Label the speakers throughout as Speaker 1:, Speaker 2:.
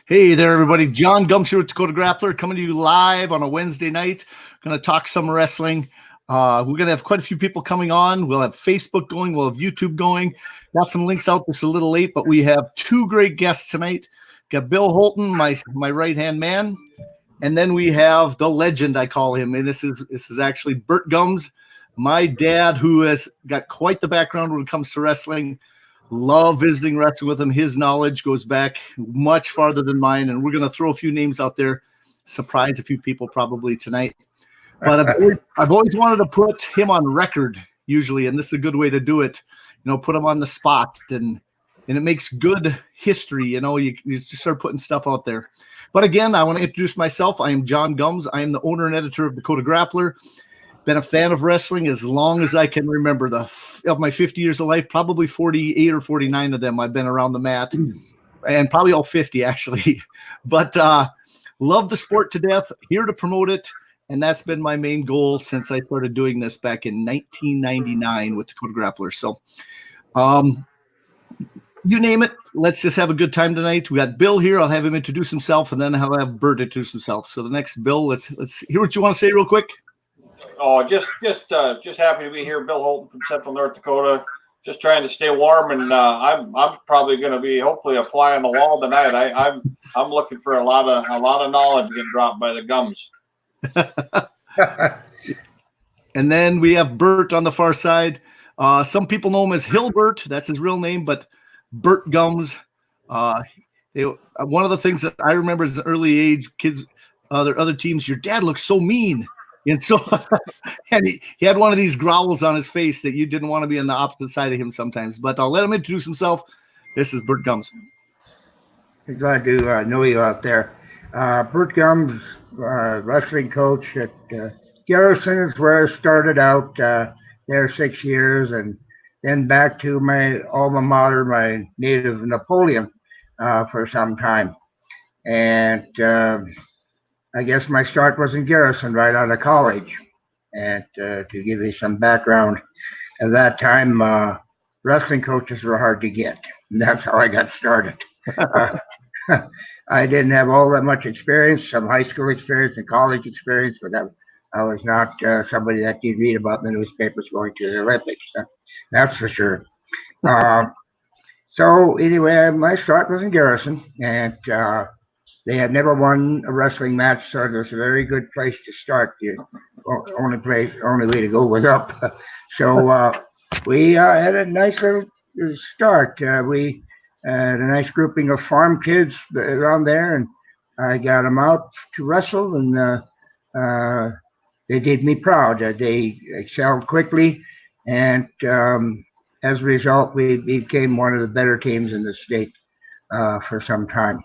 Speaker 1: Hey there, everybody. John Gums here with Dakota Grappler, coming to you live on a Wednesday night. Going to talk some wrestling. We're going to have quite a few people coming on. We'll have Facebook going. We'll have YouTube going. Got some links out. This is a little late, but we have two great guests tonight. Got Bill Holtan, my right-hand man. And then we have the legend, I call him. And this is actually Bert Gums, my dad, who has got quite the background when it comes to wrestling. Love visiting wrestling with him. His knowledge goes back much farther than mine, and we're going to throw a few names out there, surprise a few people probably tonight. But I've always wanted to put him on record, usually, and this is a good way to do it. Put him on the spot, and it makes good history. You just start putting stuff out there. But again, I want to introduce myself. I am John Gums. I am the owner and editor of Dakota Grappler. Been a fan of wrestling as long as I can remember. Of my 50 years of life, probably 48 or 49 of them I've been around the mat, and probably all 50 actually. But love the sport to death, here to promote it, and that's been my main goal since I started doing this back in 1999 with Dakota Grappler. So you name it, let's just have a good time tonight. We got Bill here. I'll have him introduce himself, and then I'll have Bert introduce himself. So the next, Bill, let's hear what you want to say real quick.
Speaker 2: Oh, just happy to be here. Bill Holtan from Central North Dakota. Just trying to stay warm, and I'm probably going to be hopefully a fly on the wall tonight. I'm looking for a lot of knowledge getting dropped by the Gums.
Speaker 1: And then we have Bert on the far side. Some people know him as Hilbert. That's his real name, but Bert Gums. One of the things that I remember as an early age, kids, other teams, your dad looks so mean. And so and he had one of these growls on his face that you didn't want to be on the opposite side of him sometimes. But I'll let him introduce himself. This is Bert Gums.
Speaker 3: Glad to know you out there. Bert Gums, wrestling coach at Garrison is where I started out there 6 years, and then back to my alma mater, my native Napoleon, for some time. And I guess my start was in Garrison right out of college. And to give you some background, at that time, wrestling coaches were hard to get. And that's how I got started. I didn't have all that much experience, some high school experience and college experience, but I was not somebody that you'd read about in the newspapers going to the Olympics. That's for sure. So anyway, my start was in Garrison, and they had never won a wrestling match, so it was a very good place to start. The only way to go was up. So we had a nice little start. We had a nice grouping of farm kids around there, and I got them out to wrestle, and they did me proud. They excelled quickly, and as a result, we became one of the better teams in the state for some time.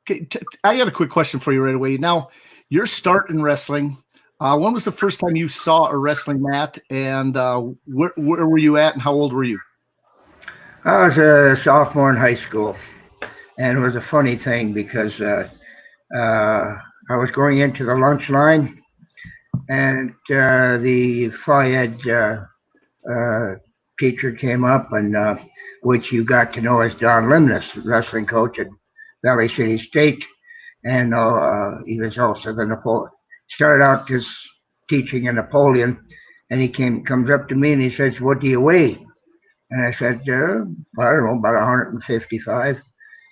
Speaker 1: Okay, I got a quick question for you right away. Now, your start in wrestling, when was the first time you saw a wrestling mat, and where were you at, and how old were you?
Speaker 3: I was a sophomore in high school, and it was a funny thing because I was going into the lunch line, and the Phi teacher came up, and which you got to know as Don Limnus, wrestling coach at Valley City State, and he was also the started out just teaching in Napoleon, and he comes up to me and he says, "What do you weigh?" And I said, "I don't know, about 155."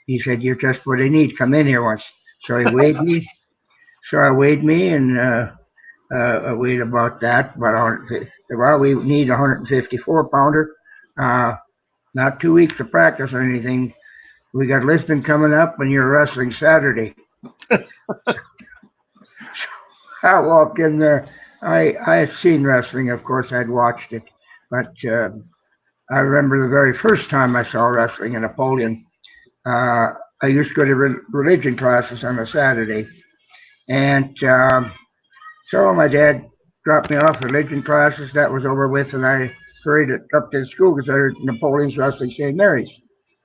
Speaker 3: He said, "You're just what I need. Come in here once." So he weighed me. So I weighed me, and I weighed about that, about 150. Well, we need a 154 pounder. Not 2 weeks of practice or anything. We got Lisbon coming up, and you're wrestling Saturday. I walked in there. I had seen wrestling, of course. I'd watched it, but I remember the very first time I saw wrestling in Napoleon. I used to go to religion classes on a Saturday, and so my dad dropped me off religion classes. That was over with, and I hurried up to the school because I heard Napoleon's wrestling St. Mary's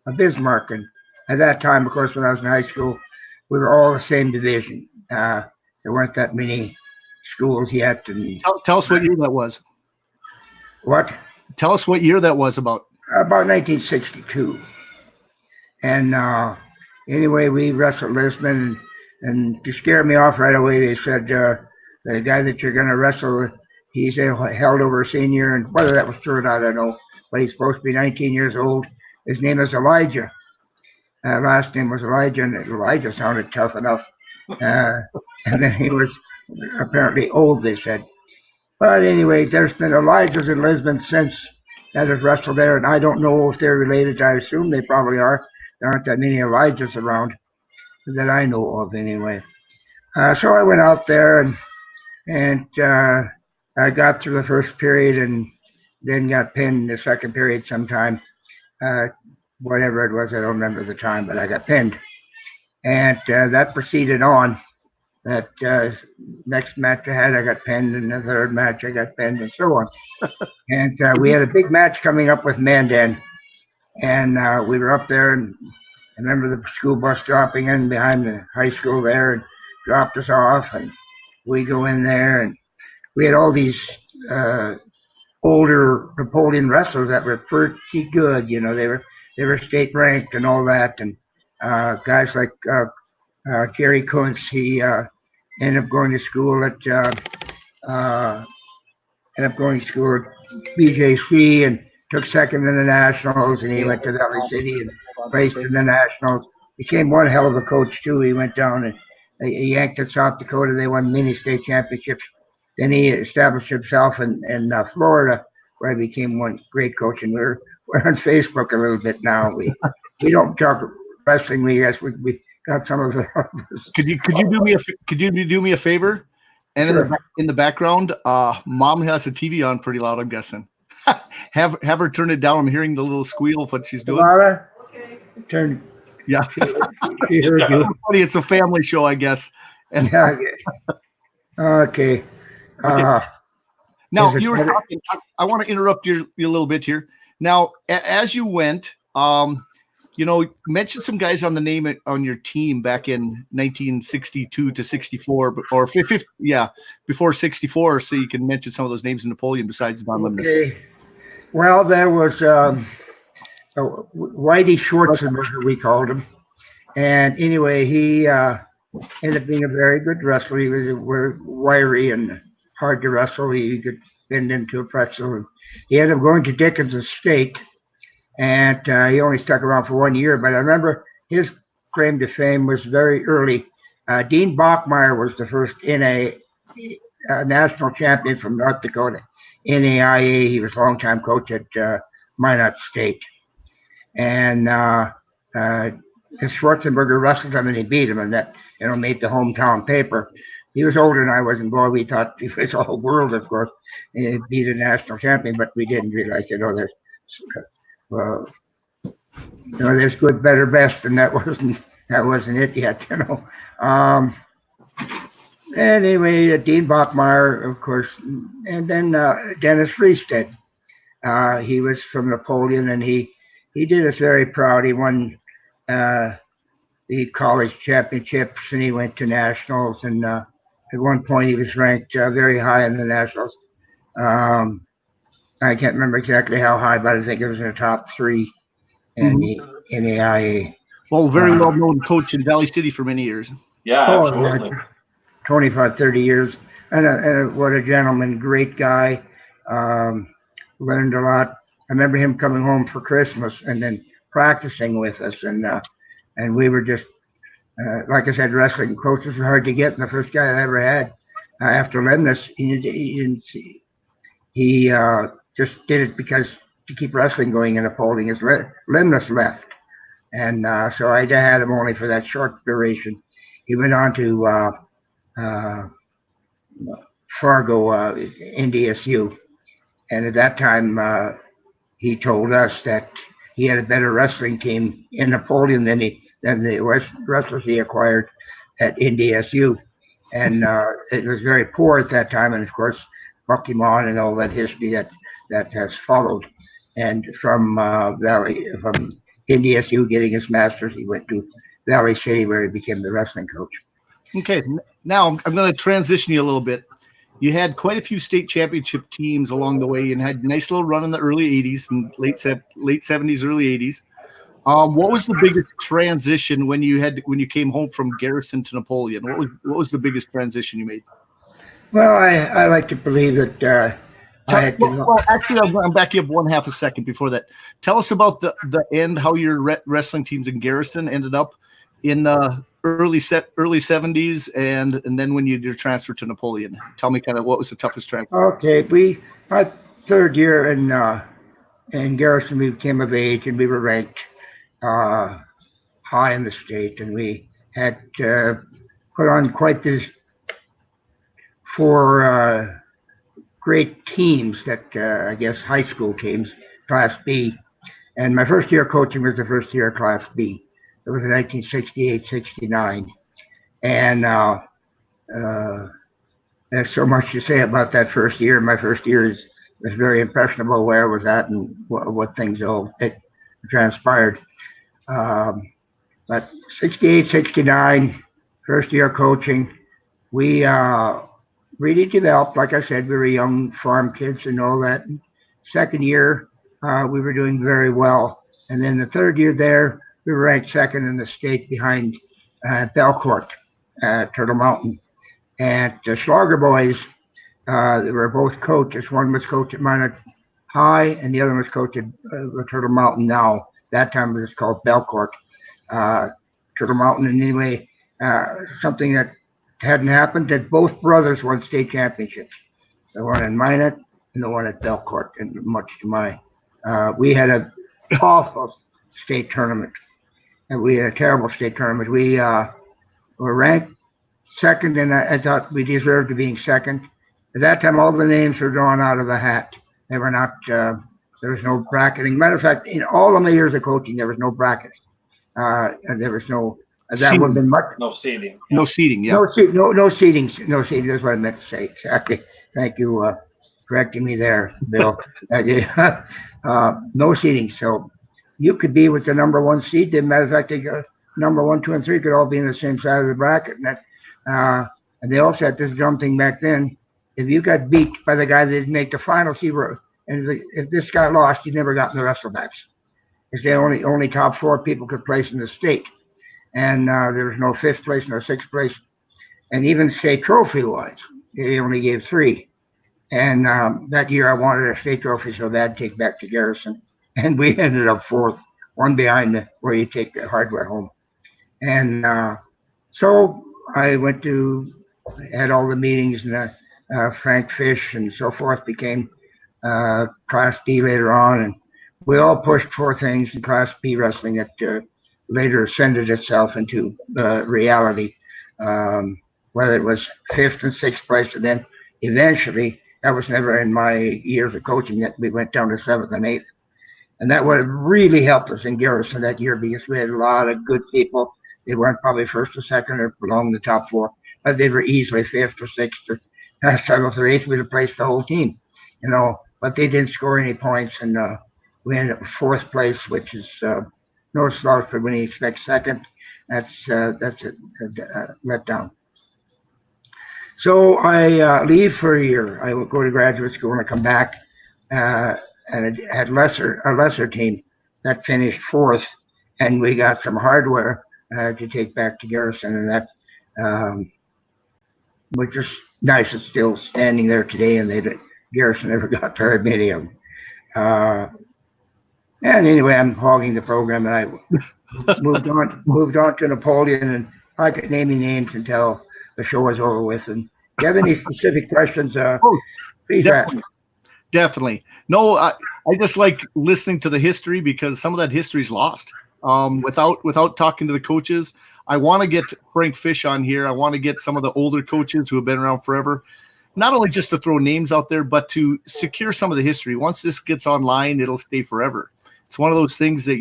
Speaker 3: of Bismarck. And at that time, of course, when I was in high school, we were all the same division. There weren't that many schools yet. And
Speaker 1: Tell us what year that was.
Speaker 3: What?
Speaker 1: Tell us what year that was about.
Speaker 3: About 1962. And anyway, we wrestled Lisbon, and to scare me off right away, they said the guy that you're going to wrestle, he's a held over senior, and whether that was true or not, I don't know. But he's supposed to be 19 years old. His name is Elijah. Last name was Elijah, and Elijah sounded tough enough. And then he was apparently old, they said. But anyway, there's been Elijahs in Lisbon since that have wrestled there, and I don't know if they're related. I assume they probably are. There aren't that many Elijahs around that I know of, anyway. So I went out there, and I got through the first period, and then got pinned in the second period sometime. Whatever it was, I don't remember the time, but I got pinned. And that proceeded on. That next match I got pinned, and the third match I got pinned, and so on. And we had a big match coming up with Mandan, and we were up there, and I remember the school bus dropping in behind the high school there and dropped us off, and we go in there, and we had all these older Napoleon wrestlers that were pretty good. You know, they were state ranked and all that, and guys like Jerry Kuntz, he ended up going to school at BJC and took second in the nationals, and he went to Valley City and placed in the nationals. Became one hell of a coach too. He went down and he yanked at South Dakota. They won mini state championships. Then he established himself in Florida, where I became one great coach. And we're on Facebook a little bit now. We don't talk wrestling. We got some of it.
Speaker 1: Could you do me a favor? And
Speaker 3: sure.
Speaker 1: in the background, Mom has the TV on pretty loud, I'm guessing. have her turn it down. I'm hearing the little squeal of what she's doing.
Speaker 3: Laura, okay. Turn.
Speaker 1: Yeah. It's a family show, I guess. And
Speaker 3: okay.
Speaker 1: Now you were talking. I want to interrupt you a little bit here. Now, as you went, mention some guys on the name on your team back in 1962 to 64, or 50, before 64, so you can mention some of those names in Napoleon besides Don Lemon.
Speaker 3: Okay. Well, there was Whitey Schwarzenegger, we called him. And anyway, he ended up being a very good wrestler. He was wiry and hard to wrestle. He could bend into a pretzel. He ended up going to Dickinson State, and he only stuck around for 1 year. But I remember his claim to fame was very early. Dean Bachmeyer was the first national champion from North Dakota. NAIA, he was a longtime coach at Minot State. And Schwarzenegger wrestled him, and he beat him, and that made the hometown paper. He was older than I was, and boy, we thought he was all world, of course. He beat a national champion, but we didn't realize, there's good, better, best, and that wasn't it yet, Anyway, Dean Bachmeyer, of course, and then Dennis Freestead. He was from Napoleon, and he did us very proud. He won the college championships, and he went to nationals, and at one point he was ranked very high in the nationals. I can't remember exactly how high, but I think it was in the top 3 in the NAIA.
Speaker 1: Well, very well-known coach in Valley City for many years.
Speaker 2: Yeah, absolutely.
Speaker 3: 25, 30 years. And what a gentleman, great guy. Learned a lot. I remember him coming home for Christmas and then practicing with us. And we were just, like I said, wrestling coaches were hard to get. And the first guy I ever had after Lemnis, he just did it because to keep wrestling going in Napoleon. His Lemnis left. And so I had him only for that short duration. He went on to Fargo, NDSU. And at that time, he told us that he had a better wrestling team in Napoleon than the wrestlers he acquired at NDSU. And it was very poor at that time. And of course, Bucky Mon and all that history that has followed. And from NDSU getting his master's, he went to Valley City, where he became the wrestling coach. Okay,
Speaker 1: now I'm going to transition you a little bit. You had quite a few state championship teams along the way and had a nice little run in the early 80s and late 70s, early 80s. What was the biggest transition when you came home from Garrison to Napoleon? What was the biggest transition you made?
Speaker 3: Well, I like to believe that I had to.
Speaker 1: Well, actually, I'm backing up one half a second before that. Tell us about the end, how your wrestling teams in Garrison ended up in the early 70s, and then when you did your transfer to Napoleon. Tell me kind of what was the toughest transfer.
Speaker 3: Okay, my third year in Garrison, we came of age, and we were ranked high in the state, and we had put on quite this 4 great teams that I guess high school teams, Class B. And my first year coaching was the first year of Class B. It was in 1968-69. And there's so much to say about that first year. My first year was very impressionable where I was at and what things it transpired. But 68-69, first year coaching, we really developed. Like I said, we were young farm kids and all that. And second year, we were doing very well. And then the third year there, we were ranked second in the state behind Belcourt, Turtle Mountain. And the Schlager boys, they were both coaches. One was coached at Minot High, and the other was coached at Turtle Mountain now. That time it was called Belcourt, Turtle Mountain. And anyway, something that hadn't happened, that both brothers won state championships. The one in Minot and the one at Belcourt. And much to my, we had an awful state tournament. And we had a terrible state tournament. We were ranked second, and I thought we deserved to being second. At that time, all the names were drawn out of a hat. They were not, there was no bracketing. Matter of fact, in all of my years of coaching, there was no bracketing. And there was no, that would have been much.
Speaker 2: No seating.
Speaker 1: No seating, yeah.
Speaker 3: No seating. That's what I meant to say. Exactly. Thank you correcting me there, Bill. No seating. So you could be with the number 1 seed. Matter of fact, they got number 1, 2, and 3 could all be in the same side of the bracket. And they also had this dumb thing back then. If you got beat by the guy that didn't make the finals, if this guy lost, you never got in the wrestlebacks. Because they only top 4 people could place in the state. And there was no 5th place, no 6th place. And even state trophy-wise, they only gave 3. And that year I wanted a state trophy so bad to take back to Garrison. And we ended up 4th, one behind where you take the hardware home. And so I had all the meetings, and Frank Fish and so forth became Class B later on. And we all pushed for things in Class B wrestling that later ascended itself into reality, whether it was 5th and 6th place. And then eventually, that was never in my years of coaching, that we went down to 7th and 8th. And that would have really helped us in Garrison that year, because we had a lot of good people. They weren't probably 1st or 2nd or belonged in the top 4, but they were easily 5th or 6th or 7th or 8th. We'd have placed the whole team, but they didn't score any points. And we ended up 4th place, which is no slouch, but when you expect 2nd, that's a letdown. So I leave for a year. I would go to graduate school and I come back, and it had a lesser team that finished 4th, and we got some hardware to take back to Garrison, and that was just nice. It's still standing there today, and Garrison never got very many of them. And anyway, I'm hogging the program, and I moved on to Napoleon, and I could name you names until the show was over with. And if you have any specific questions, please ask.
Speaker 1: Definitely. No, I just like listening to the history, because some of that history is lost. Without talking to the coaches, I want to get Frank Fish on here. I want to get some of the older coaches who have been around forever, not only just to throw names out there, but to secure some of the history. Once this gets online, it'll stay forever. It's one of those things that,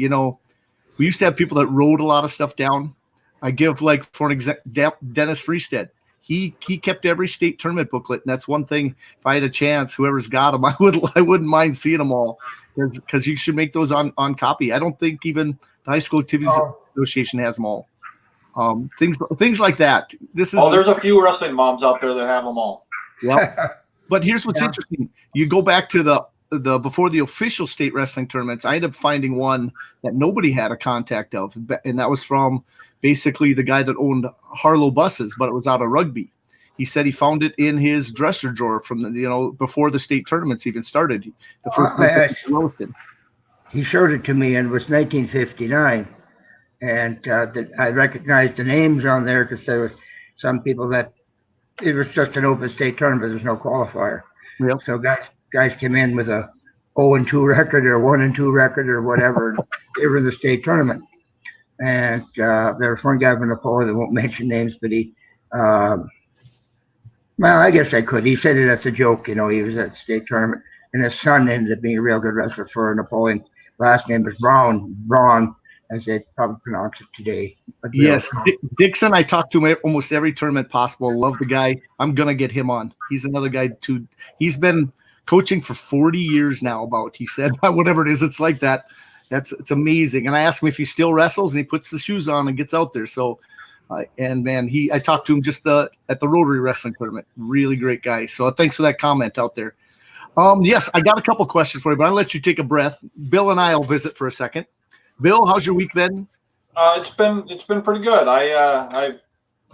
Speaker 1: we used to have people that wrote a lot of stuff down. I give, like, for an example, Dennis Freestead. He kept every state tournament booklet, and that's one thing. If I had a chance, whoever's got them, I wouldn't mind seeing them all, because you should make those on copy. I don't think even the High School Activities Association has them all. Things like that. There's
Speaker 2: a few wrestling moms out there that have them all.
Speaker 1: Yeah. But here's what's interesting. You go back to before the official state wrestling tournaments, I ended up finding one that nobody had a contact of, and that was from basically the guy that owned Harlow Buses, but it was out of Rugby. He said he found it in his dresser drawer from before the state tournaments even started. The first roasted.
Speaker 3: He showed it to me, and it was 1959, and I recognized the names on there because there was some people that it was just an open state tournament. There's no qualifier.
Speaker 1: Yep.
Speaker 3: So guys came in with a 0-2 record or 1-2 record or whatever. And they were in the state tournament, and there was one guy from Napoleon that won't mention names, but he. Well, I guess I could. He said it as a joke, he was at the state tournament, and his son ended up being a real good wrestler for Napoleon. Last name was Braun, as they probably pronounce it today.
Speaker 1: Yes, Dickinson. I talked to him almost every tournament possible. Love the guy. I'm gonna get him on. He's another guy too. He's been coaching for 40 years now. He said whatever it is, it's like that. It's amazing. And I asked him if he still wrestles, and he puts the shoes on and gets out there. So. And man, I talked to him just at the Rotary Wrestling Tournament. Really great guy. So thanks for that comment out there. Yes, I got a couple questions for you, but I'll let you take a breath. Bill and I will visit for a second. Bill, how's your week been?
Speaker 2: It's been pretty good. I've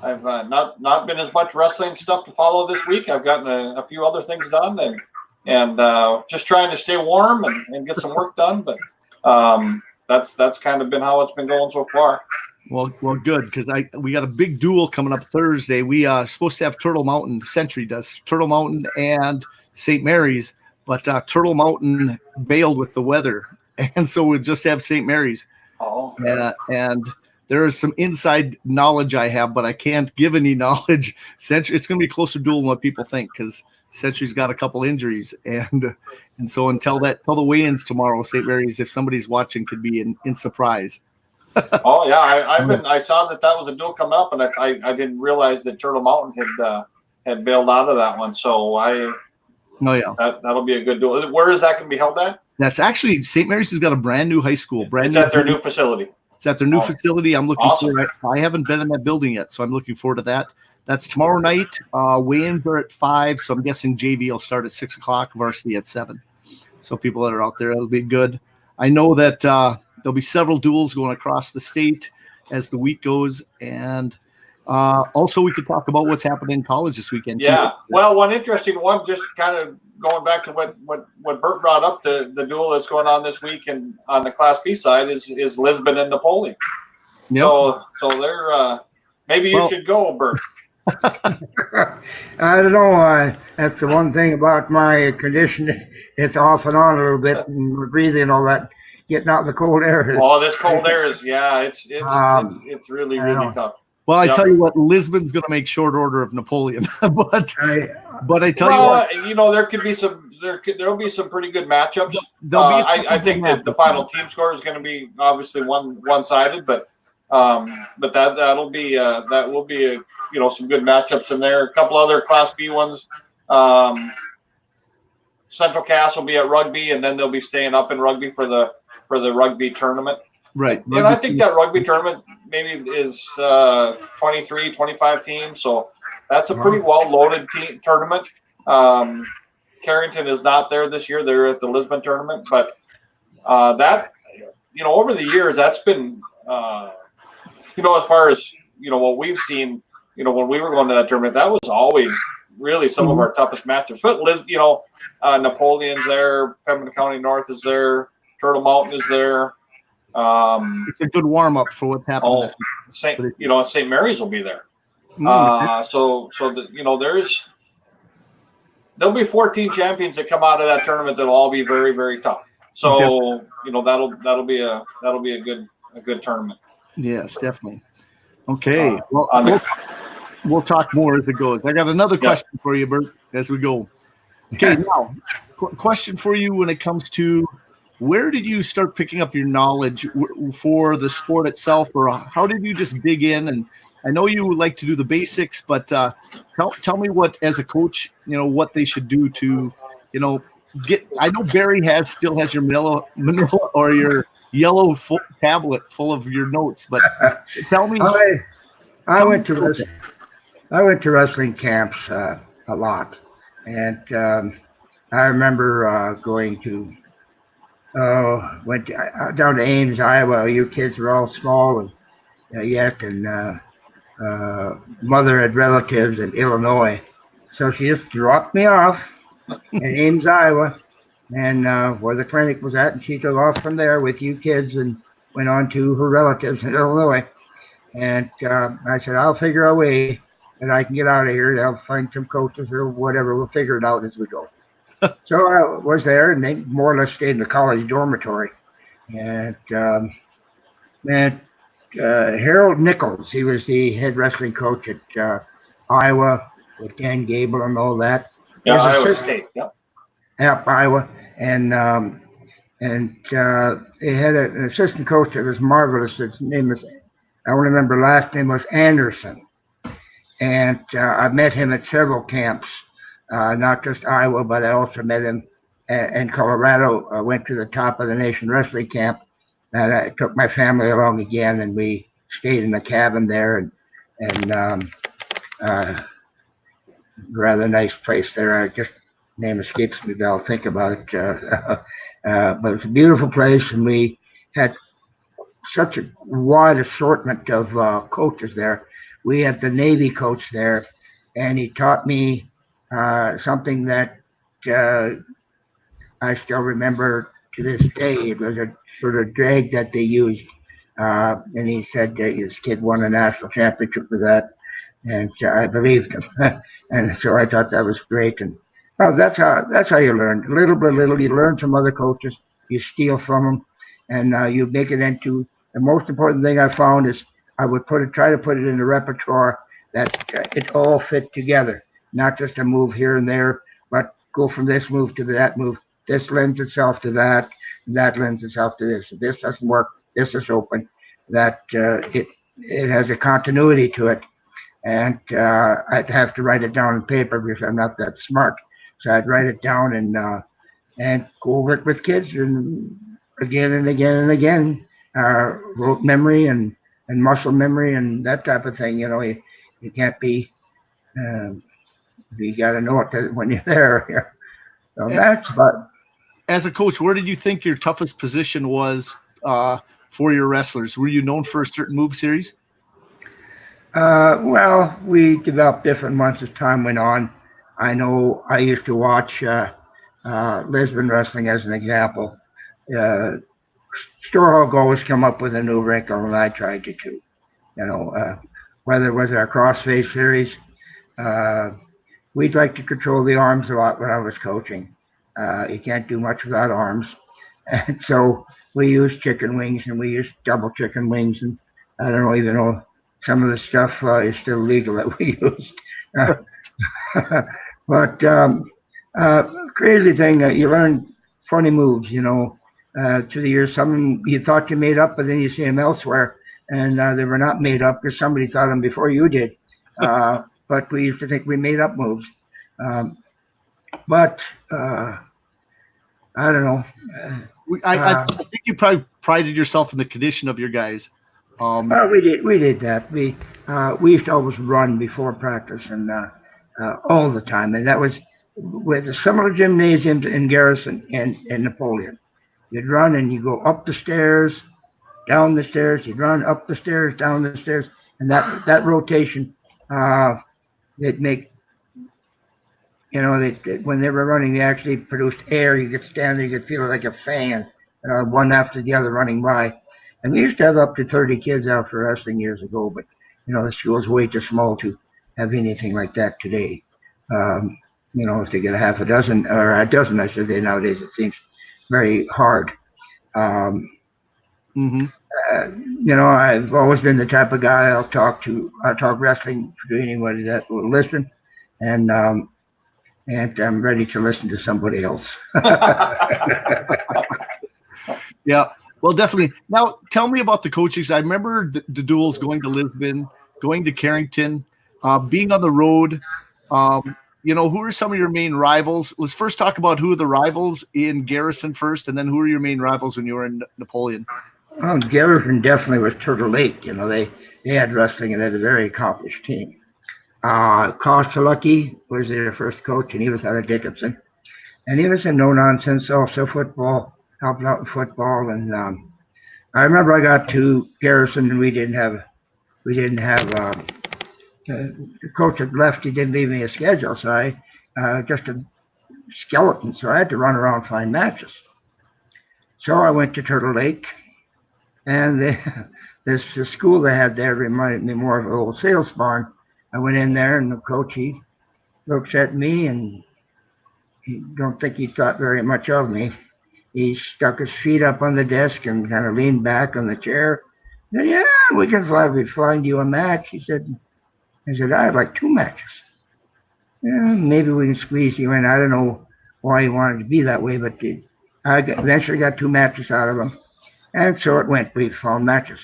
Speaker 2: not been as much wrestling stuff to follow this week. I've gotten a few other things done and just trying to stay warm and get some work done. But that's kind of been how it's been going so far.
Speaker 1: Well, good, because we got a big duel coming up Thursday. We are supposed to have Turtle Mountain. Century does Turtle Mountain and St. Mary's, but Turtle Mountain bailed with the weather, and so we'll just have St. Mary's.
Speaker 2: Oh.
Speaker 1: And there is some inside knowledge I have, but I can't give any knowledge. Century, it's going to be a closer duel than what people think, because Century's got a couple injuries, and so until the weigh-ins tomorrow, St. Mary's, if somebody's watching, could be in surprise.
Speaker 2: Oh yeah, I saw that was a duel coming up, and I didn't realize that Turtle Mountain had bailed out of that one. So that'll be a good duel. Where is that going to be held at?
Speaker 1: That's actually St. Mary's has got a brand new high school.
Speaker 2: It's at their new facility.
Speaker 1: It's at their new facility. I'm looking for it. I haven't been in that building yet, so I'm looking forward to that. That's tomorrow night. Weigh-ins are at 5, so I'm guessing JV will start at 6 o'clock, varsity at 7. So people that are out there, it'll be good. I know that there'll be several duels going across the state as the week goes, and also we could talk about what's happening in college this weekend.
Speaker 2: Yeah, well, one interesting one, just kind of going back to what Bert brought up, the duel that's going on this week and on the Class B side is Lisbon and Napoleon. Yep. So they're maybe you should go, Bert.
Speaker 3: I don't know. That's the one thing about my condition. It's off and on a little bit, and breathing and all that. Getting out in the cold air.
Speaker 2: Oh, this cold air is it's really tough.
Speaker 1: Well, I tell you what, Lisbon's going to make short order of Napoleon, but I tell you what,
Speaker 2: there could be there'll be some pretty good matchups. I think that the final team score is going to be obviously one-sided, but that will be some good matchups in there. A couple other Class B ones. Central Cass will be at Rugby, and then they'll be staying up in Rugby for the Rugby tournament.
Speaker 1: Right.
Speaker 2: And I think that Rugby tournament maybe is 23, 25 teams. So that's a pretty well-loaded tournament. Carrington is not there this year. They're at the Lisbon tournament. But that, over the years, that's been, as far as, what we've seen, when we were going to that tournament, that was always really some of our toughest matchups. But Napoleon's there, Pembina County North is there, Turtle Mountain is there.
Speaker 1: It's a good warm up for what's happening.
Speaker 2: St. Mary's will be there. There'll be 14 champions that come out of that tournament that'll all be very, very tough. So that'll be a good tournament.
Speaker 1: Yes, definitely. Okay. We'll talk more as it goes. I got another question for you, Bert, as we go. Okay, now, question for you when it comes to where did you start picking up your knowledge for the sport itself, or how did you just dig in? And I know you like to do the basics, but tell me what, as a coach, what they should do to, get. I know Barry still has your manila or your yellow tablet full of your notes, but tell me.
Speaker 3: I went to wrestling camps a lot, and I remember going to down to Ames, Iowa. You kids were all small and yet, and mother had relatives in Illinois, so she just dropped me off in Ames, Iowa, and where the clinic was at, and she took off from there with you kids and went on to her relatives in Illinois. And I said, I'll figure a way that I can get out of here. I'll find some coaches or whatever. We'll figure it out as we go. So I was there, and they more or less stayed in the college dormitory. And Harold Nichols, he was the head wrestling coach at Iowa with Dan Gable and all that.
Speaker 2: Yeah, Iowa State. Yep.
Speaker 3: Yep, Iowa. And they had an assistant coach that was marvelous. His name was, I don't remember, last name was Anderson. And I met him at several camps, not just Iowa, but I also met him in Colorado. I went to the Top of the Nation wrestling camp, and I took my family along again, and we stayed in the cabin there, and rather nice place there. Name escapes me, but I'll think about it. But it's a beautiful place, and we had such a wide assortment of coaches there. We had the Navy coach there, and he taught me something that I still remember to this day. It was a sort of drag that they used, and he said that his kid won a national championship for that, and I believed him, and so I thought that was great. And well, that's how you learn, little by little. You learn from other coaches, you steal from them, and you make it into. The most important thing I found is I would try to put it in the repertoire that it all fit together, not just a move here and there, but go from this move to that move. This lends itself to that, and that lends itself to this. If this doesn't work, this is open. That it has a continuity to it, and I'd have to write it down on paper because I'm not that smart. So I'd write it down and go over it with kids and again and again and again. Rote memory and muscle memory and that type of thing. You can't be. You got to know it when you're there. So that's about.
Speaker 1: As a coach, where did you think your toughest position was for your wrestlers? Were you known for a certain move series?
Speaker 3: Well, we developed different ones as time went on. I know I used to watch Lisbon wrestling as an example. Storehog always come up with a new wrinkle, and I tried to too. Whether it was our crossface series, we'd like to control the arms a lot when I was coaching. You can't do much without arms, and so we used chicken wings, and we used double chicken wings, and I don't even know some of the stuff is still legal that we used. But crazy thing, you learn funny moves, through the years. Some you thought you made up, but then you see them elsewhere, and they were not made up because somebody thought them before you did. But we used to think we made up moves. But I don't know.
Speaker 1: I think you probably prided yourself in the condition of your guys.
Speaker 3: We did that. We used to always run before practice and all the time, and that was with the similar gymnasiums in Garrison and Napoleon. You'd run and you go up the stairs, down the stairs. You'd run up the stairs, down the stairs, and that rotation, they'd make. When they were running, they actually produced air. You could stand there, you could feel it like a fan, one after the other running by. And we used to have up to 30 kids out for wrestling years ago, but the school's way too small to have anything like that today. If they get a half a dozen or a dozen, I should say, nowadays, it seems very hard. I've always been the type of guy I'll talk wrestling to anybody that will listen, and I'm ready to listen to somebody else.
Speaker 1: Yeah, well, definitely. Now, tell me about the coachings. I remember the duels, going to Lisbon, going to Carrington, being on the road. Who are some of your main rivals? Let's first talk about who are the rivals in Garrison first, and then who are your main rivals when you were in Napoleon?
Speaker 3: Well, Garrison definitely was Turtle Lake. They had wrestling and they had a very accomplished team. Costa Lucky was their first coach, and he was out of Dickinson. And he was a no-nonsense, also football, helping out in football. And I remember I got to Garrison, and we didn't have the coach had left. He didn't leave me a schedule, so I just a skeleton. So I had to run around and find matches. So I went to Turtle Lake, and the school they had there reminded me more of an old sales barn. I went in there, and the coach, he looks at me, and he don't think he thought very much of me. He stuck his feet up on the desk and kind of leaned back on the chair. Said, yeah, we can find you a match. He said, I'd like 2 matches. Yeah, maybe we can squeeze you in. I don't know why he wanted to be that way, but I eventually got 2 matches out of him. And so it went. We found matches.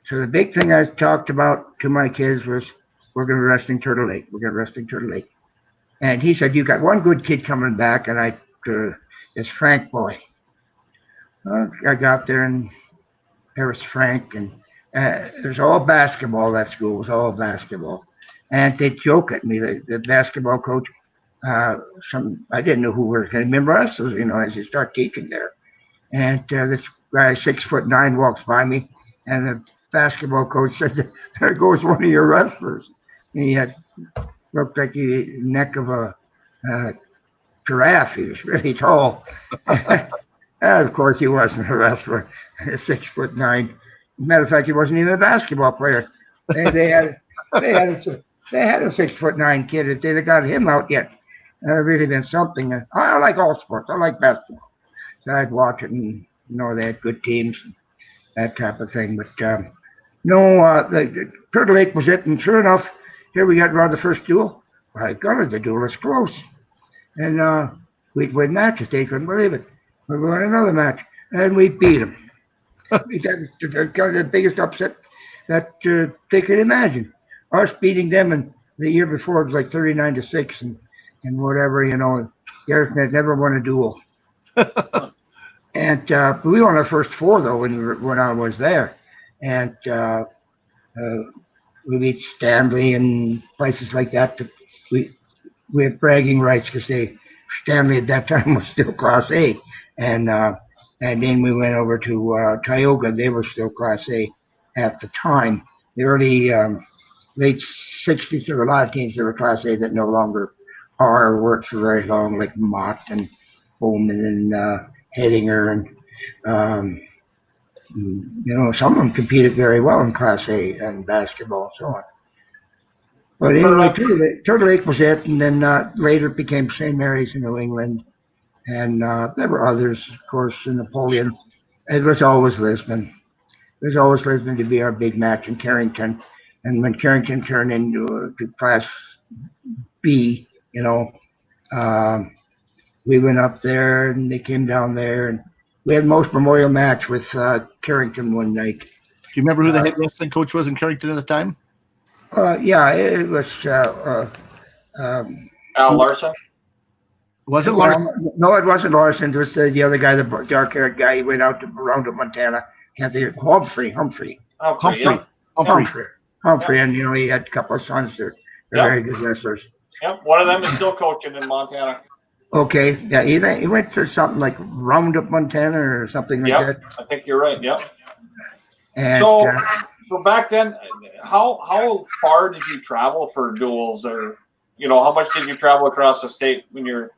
Speaker 3: So the big thing I talked about to my kids was, we're going to wrestling Turtle Lake. We're going to wrestling Turtle Lake. And he said, you got one good kid coming back, and this Frank boy. I got there, and there was Frank, and it was all basketball. That school was all basketball. And they joke at me, the basketball coach. I didn't know who were going to remember us, as you start teaching there. And this guy, 6'9", walks by me, and the basketball coach said, there goes one of your wrestlers. He had looked like the neck of a giraffe. He was really tall. And of course, he wasn't a wrestler, 6'9". Matter of fact, he wasn't even a basketball player. They had a 6'9" kid. If they'd have got him out yet, it would really been something. I like all sports. I like basketball. So I'd watch it, and they had good teams, that type of thing. But the Turtle Lake was it, and sure enough, here we got around the first duel. My God, the duel was close. And we'd win matches. They couldn't believe it. We'd win another match, and we beat them. We got the biggest upset that they could imagine. Us beating them, and the year before it was like 39-6 and whatever, Garrison had never won a duel. And we won our first 4 though when I was there, and we beat Stanley and places like that. We had bragging rights because Stanley at that time was still Class A, and then we went over to Tioga. They were still Class A at the time. The early late 60s, there were a lot of teams that were Class A that no longer are or worked for very long, like Mott and Bowman and Hedinger, and some of them competed very well in Class A and basketball and so on. But anyway, Turtle Lake was it, and then later it became St. Mary's in New England, and there were others, of course, in Napoleon. It was always Lisbon. It was always Lisbon to be our big match in Carrington, and when Carrington turned into Class B, we went up there, and they came down there, and we had the most memorial match with Carrington one night.
Speaker 1: Do you remember who the head wrestling coach was in Carrington at the time?
Speaker 3: Yeah, it was
Speaker 2: Al Larson.
Speaker 1: Was it Larson?
Speaker 3: No, it wasn't Larson. It was the other guy, the dark-haired guy. He went out to Roundup, Montana. Can't think of Humphrey. And he had a couple of sons that were very good wrestlers.
Speaker 2: Yep, one of them is still coaching in Montana.
Speaker 3: Okay, yeah, he went to something like Roundup, Montana, or something like that.
Speaker 2: I think you're right. Yep.
Speaker 3: And,
Speaker 2: so back then, how far did you travel for duels, or how much did you travel across the state when you're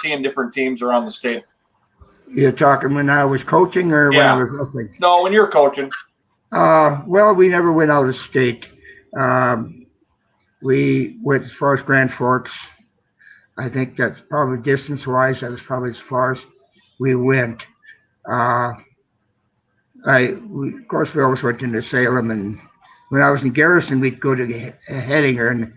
Speaker 2: seeing different teams around the state?
Speaker 3: You're talking when I was coaching or when I was wrestling?
Speaker 2: No, when you're coaching.
Speaker 3: Well, we never went out of state. We went as far as Grand Forks. I think that's probably distance-wise, that was probably as far as we went. Of course, we always went into Salem, and when I was in Garrison, we'd go to Hedinger, and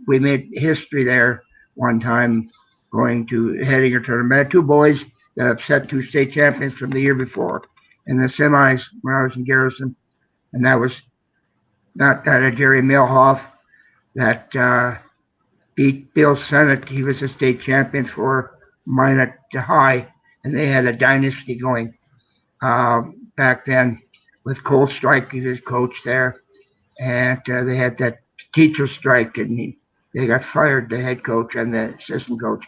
Speaker 3: we made history there one time going to Hedinger tournament. I had 2 boys that upset 2 state champions from the year before in the semis when I was in Garrison, and that was not Jerry Milhoff that beat Bill Sennett. He was a state champion for Minot High, and they had a dynasty going back then with Cole Strike. He was coach there, and they had that teacher strike, and they got fired, the head coach and the assistant coach.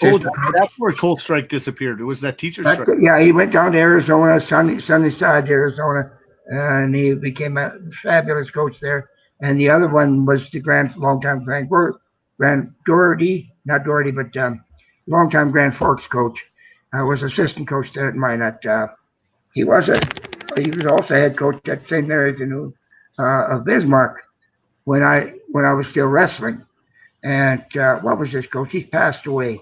Speaker 1: Oh,
Speaker 3: Assistant.
Speaker 1: that's where Cold Strike disappeared. It was that teacher strike.
Speaker 3: Yeah, he went down to Arizona, sunny side Arizona, and he became a fabulous coach there. And the other one was the longtime Grand Doherty, not Doherty, but longtime Grand Forks coach. Was assistant coach there at Minot. He was also head coach at St. Mary's of Bismarck when I was still wrestling. And what was this coach? He's passed away.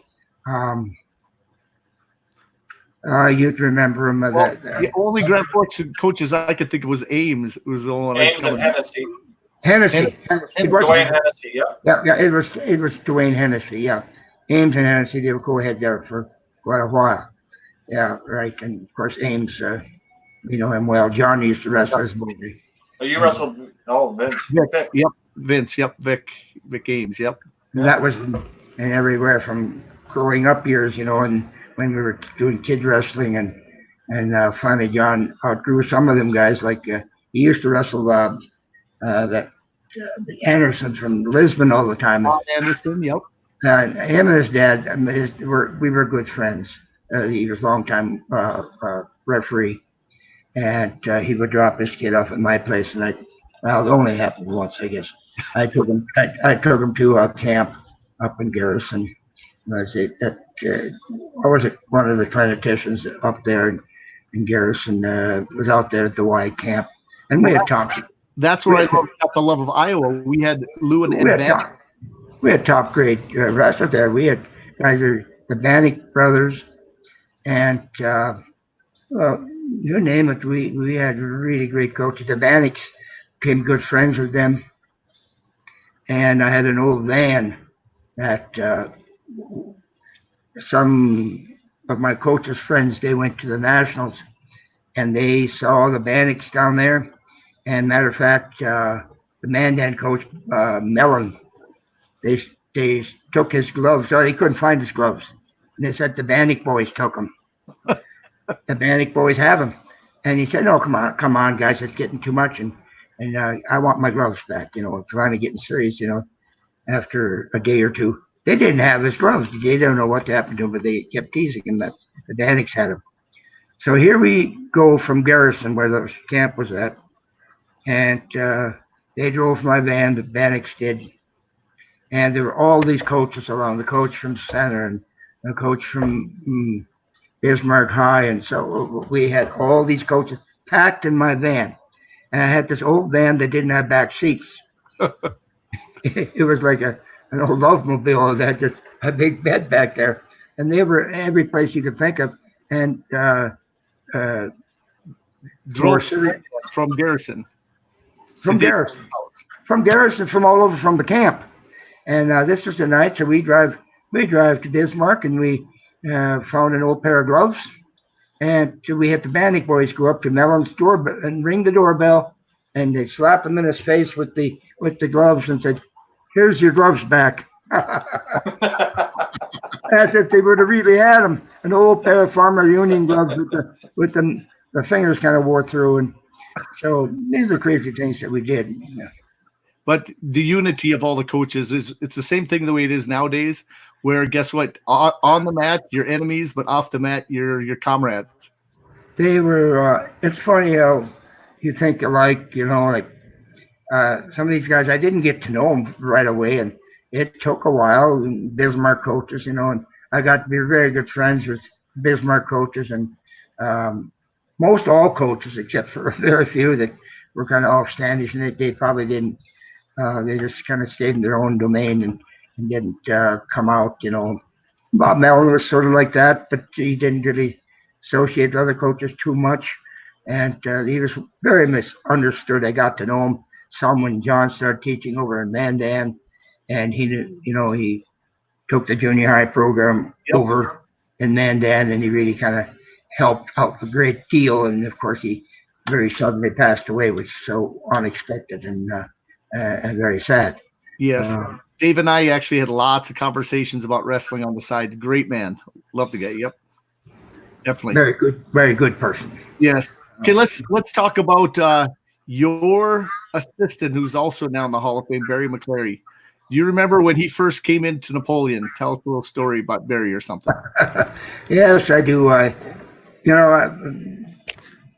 Speaker 3: You'd remember him.
Speaker 1: The only Grand Forks coaches I could think of was Ames. It was the only one
Speaker 2: Ames and Hennessy.
Speaker 3: Dwayne
Speaker 2: Hennessy, yeah.
Speaker 3: Yeah, it was Dwayne Hennessy, yeah. Ames and Hennessy, they were co-head there for quite a while. Yeah, right. And of course, Ames, you know him well. John used to wrestle his movie.
Speaker 2: Oh, you wrestled? Oh, Vince.
Speaker 1: Vic. Yep, Vince. Yep, Vic Ames. Yep.
Speaker 3: And that was everywhere from growing up years, you know, and when we were doing kids wrestling, and finally John outgrew some of them guys. Like he used to wrestle the Anderson from Lisbon all the time.
Speaker 1: Anderson, yep.
Speaker 3: Him and his dad, we were good friends. He was a long-time referee, and he would drop his kid off at my place, and it only happened once, I guess. I took him to a camp up in Garrison. I was one of the clinicians up there in Garrison. Was out there at the Y camp, and we had talked.
Speaker 1: That's where I got the love of Iowa. We had Lou and Bannock.
Speaker 3: We had top grade wrestlers there. We had guys, the Bannock brothers, and you name it. We had really great coaches. The Bannocks became good friends with them, and I had an old van that some of my coach's friends, they went to the Nationals, and they saw the Bannocks down there. And matter of fact, the Mandan coach, Mellon, they took his gloves. Oh, he couldn't find his gloves. And they said the Bannock boys took them. The Bannock boys have them. And he said, no, come on, guys, it's getting too much. And I want my gloves back, you know, finally getting serious, you know, after a day or two. They didn't have his gloves. They didn't know what happened to him, but they kept teasing him that the Bannocks had them. So here we go from Garrison, where the camp was at. And they drove my van, the Bannocks did. And there were all these coaches along, the coach from Center and the coach from Bismarck High. And so we had all these coaches packed in my van. And I had this old van that didn't have back seats. It was like an old love mobile that had just a big bed back there. And they were every place you could think of. And
Speaker 1: drove from Garrison.
Speaker 3: From Garrison, from all over from the camp. And this was the night, so we drive to Bismarck, and we found an old pair of gloves. And so we had the Bannock boys go up to Mellon's door and ring the doorbell, and they slapped him in his face with the gloves and said, "Here's your gloves back." As if they would have really had them. An old pair of Farmer Union gloves with the fingers kind of wore through. And so these are crazy things that we did. Yeah.
Speaker 1: But the unity of all the coaches it's the same thing the way it is nowadays, where guess what? On the mat, you're enemies, but off the mat, you're your comrades.
Speaker 3: They were, it's funny how you think alike, you know, like some of these guys, I didn't get to know them right away, and it took a while. And Bismarck coaches, you know, and I got to be very good friends with Bismarck coaches, and most all coaches, except for very few that were kind of offstandish, and they probably didn't. They just kind of stayed in their own domain and didn't come out, you know. Bob Mellon was sort of like that, but he didn't really associate with other coaches too much. And he was very misunderstood. I got to know him some when John started teaching over in Mandan, and he knew, you know, he took the junior high program over in Mandan, and he really kind of helped out a great deal. And of course, he very suddenly passed away, which is so unexpected and very sad.
Speaker 1: Yes. Dave and I actually had lots of conversations about wrestling on the side. Great man. Love the guy. Yep. Definitely.
Speaker 3: Very good person.
Speaker 1: Yes. Okay, let's talk about your assistant, who's also now in the Hall of Fame, Barry McClary. Do you remember when he first came into Napoleon? Tell us a little story about Barry or something.
Speaker 3: Yes, I do.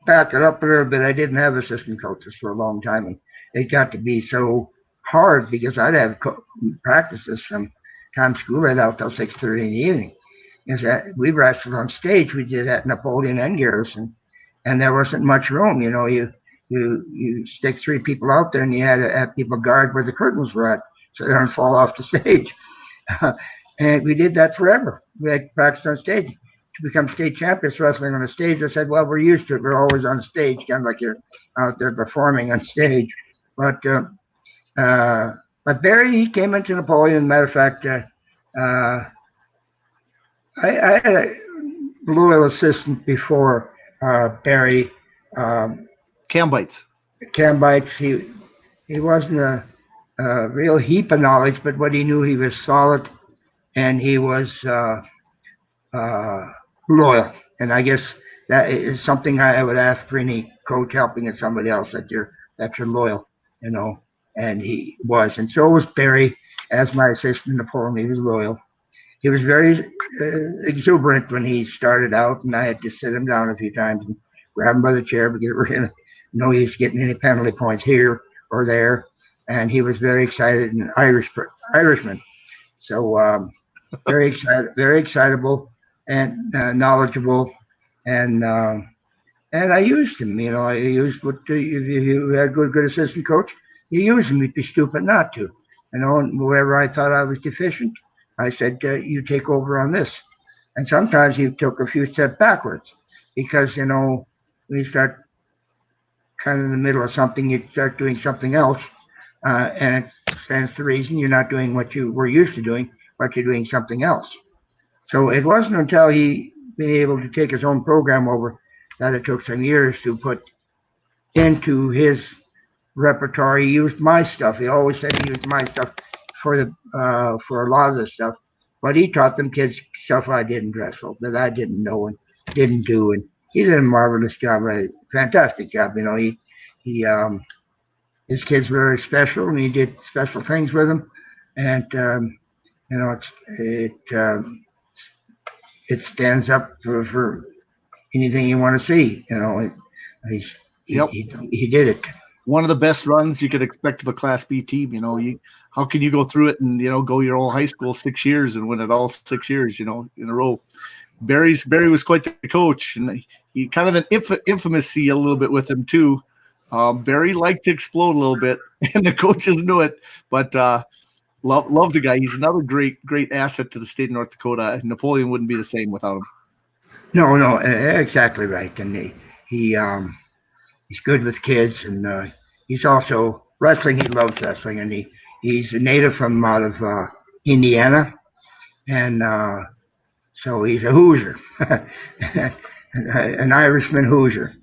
Speaker 3: Back it up a little bit. I didn't have assistant coaches for a long time, and it got to be so hard because I'd have practices from time school right out till 6:30 in the evening. Because we wrestled on stage. We did that Napoleon and Garrison, and there wasn't much room. You stick 3 people out there, and you had to have people guard where the curtains were at, so they don't fall off the stage. And we did that forever. We had practice on stage. To become state champions wrestling on a stage, I said, well, we're used to it. We're always on stage, kind of like you're out there performing on stage. But Barry, he came into Napoleon. Matter of fact, I had a loyal assistant before Barry.
Speaker 1: Cam Bites.
Speaker 3: Cam Bites. He wasn't a real heap of knowledge, but what he knew, he was solid, and he was loyal. And I guess that is something I would ask for any coach helping at somebody else, that you're loyal, and he was. And so was Barry as my assistant Napoleon. He was loyal. He was very exuberant when he started out, and I had to sit him down a few times and grab him by the chair because we're going to know he's getting any penalty points here or there. And he was very excited, an Irishman. So very excited, very excitable, and knowledgeable, and I used him. I used what if you had a good assistant coach, you use him. You'd be stupid not to. And wherever I thought I was deficient, I said, you take over on this. And sometimes he took a few steps backwards because when you start kind of in the middle of something, you start doing something else, and it stands to reason you're not doing what you were used to doing, but you're doing something else. So it wasn't until he been able to take his own program over that it took some years to put into his repertoire. He used my stuff. He always said he used my stuff for a lot of the stuff, but he taught them kids stuff I didn't wrestle, that I didn't know and didn't do, and he did a marvelous job, a fantastic job. His kids were very special, and he did special things with them, and it stands up for anything you want to see. He did it.
Speaker 1: One of the best runs you could expect of a Class B team. How can you go through it and go your whole high school 6 years and win it all 6 years in a row? Barry was quite the coach, and he kind of an infamous a little bit with him too. Barry liked to explode a little bit, and the coaches knew it. But love the guy. He's another great asset to the state of North Dakota. Napoleon wouldn't be the same without him.
Speaker 3: No, exactly right. And he's good with kids, and he's also wrestling. He loves wrestling, and he's a native from out of Indiana, and so he's a Hoosier, an Irishman Hoosier.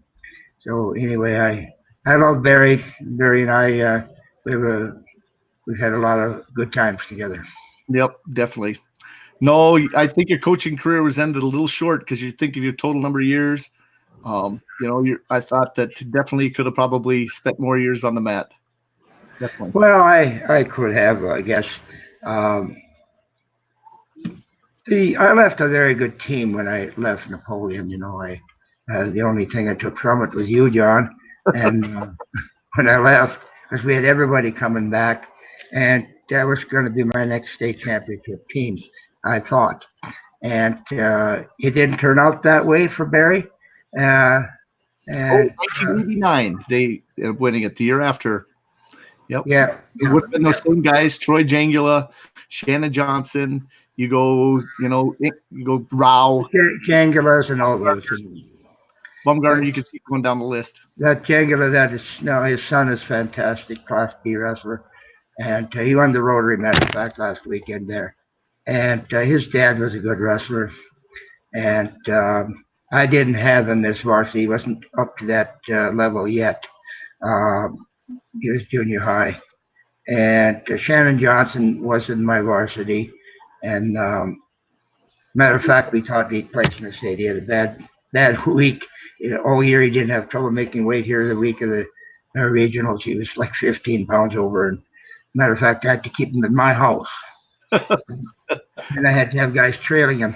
Speaker 3: So anyway, I love Barry. Barry and I we've had a lot of good times together.
Speaker 1: Yep, definitely. No, I think your coaching career was ended a little short because you think of your total number of years. I thought that definitely could have probably spent more years on the mat. Definitely.
Speaker 3: Well, I could have, I guess. I left a very good team when I left Napoleon. The only thing I took from it was you, John. And when I left, because we had everybody coming back, and that was going to be my next state championship teams, I thought. And it didn't turn out that way for Barry.
Speaker 1: 1989, they ended up winning it the year after. Yep.
Speaker 3: Yeah.
Speaker 1: It would have been those same guys, Troy Jangula, Shannon Johnson. You go Rao.
Speaker 3: Jangulas and all those.
Speaker 1: Bumgarner, you can keep going down the list.
Speaker 3: That Jangula, his son is fantastic, Class B wrestler. And he won the Rotary, matter of fact, last weekend there. And his dad was a good wrestler. And I didn't have him as varsity. He wasn't up to that level yet. He was junior high. And Shannon Johnson was in my varsity. And matter of fact, we thought he'd place in the state. He had a bad week. All year he didn't have trouble making weight here. The week of the regionals, he was like 15 pounds over. And Matter of fact, I had to keep him in my house. And I had to have guys trailing him.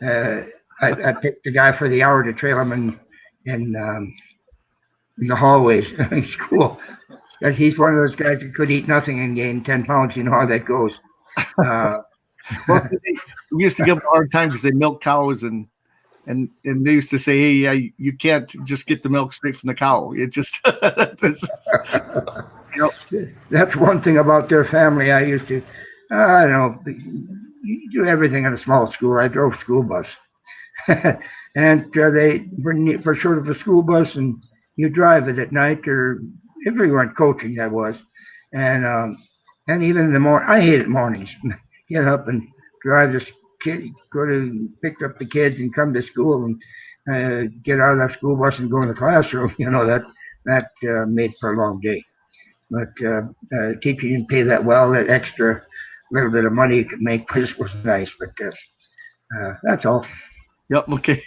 Speaker 3: I picked the guy for the hour to trail him in the hallways in school. Because he's one of those guys that could eat nothing and gain 10 pounds. You know how that goes.
Speaker 1: Well, we used to give them a hard time because they milk cows, and they used to say, "Hey, you can't just get the milk straight from the cow. It just."
Speaker 3: That's one thing about their family. I used to, I don't know, you do everything in a small school. I drove school bus, and they bring you for sort of a school bus, and you drive it at night, or if we weren't coaching, that was, and even in the morning, I hated mornings. Get up and drive this kid, go to pick up the kids and come to school and get out of that school bus and go in the classroom. You know, that made for a long day. But teacher didn't pay that well. That extra little bit of money you could make was nice. But that's all.
Speaker 1: Yep. Okay.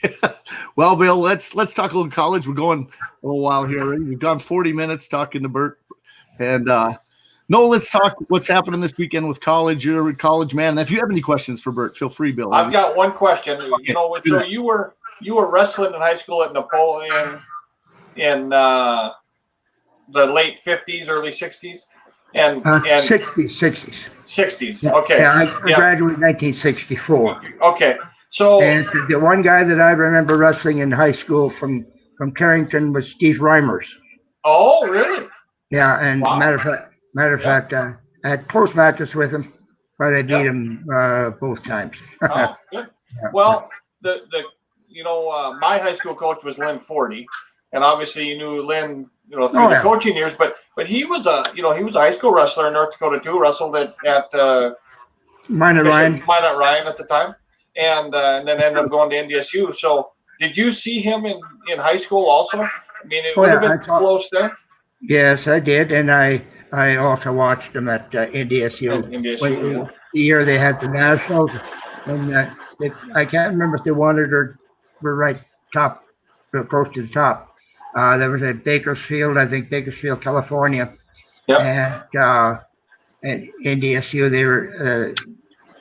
Speaker 1: Well, Bill, let's talk a little college. We're going a little while here already. We've gone 40 minutes talking to Bert, and no, let's talk what's happening this weekend with college. You're a college man. If you have any questions for Bert, feel free, Bill.
Speaker 2: I've got one question. Okay. You know, so you were wrestling in high school at Napoleon in the late 50s, early 60s, and
Speaker 3: 60s.
Speaker 2: 60s.
Speaker 3: Yeah.
Speaker 2: Okay.
Speaker 3: Yeah, I graduated in 1964.
Speaker 2: Okay. So
Speaker 3: and the one guy that I remember wrestling in high school from Carrington was Steve Reimers.
Speaker 2: Oh, really?
Speaker 3: Yeah, and
Speaker 2: wow.
Speaker 3: Matter of fact, I had close matches with him, but I beat him both times.
Speaker 2: Oh, good.
Speaker 3: Yeah.
Speaker 2: Well, my high school coach was Lynn Forty, and obviously you knew Lynn, through the coaching years. But he was a high school wrestler in North Dakota too. Wrestled at
Speaker 3: Minot
Speaker 2: Ryan at the time, and then ended up going to NDSU. So, did you see him in high school also? I mean, it would have been close there.
Speaker 3: Yes, I did, and I also watched them at NDSU. The year they had the nationals, and I can't remember if they won it or were right top, or close to the top. There was a Bakersfield, California, and NDSU. They were,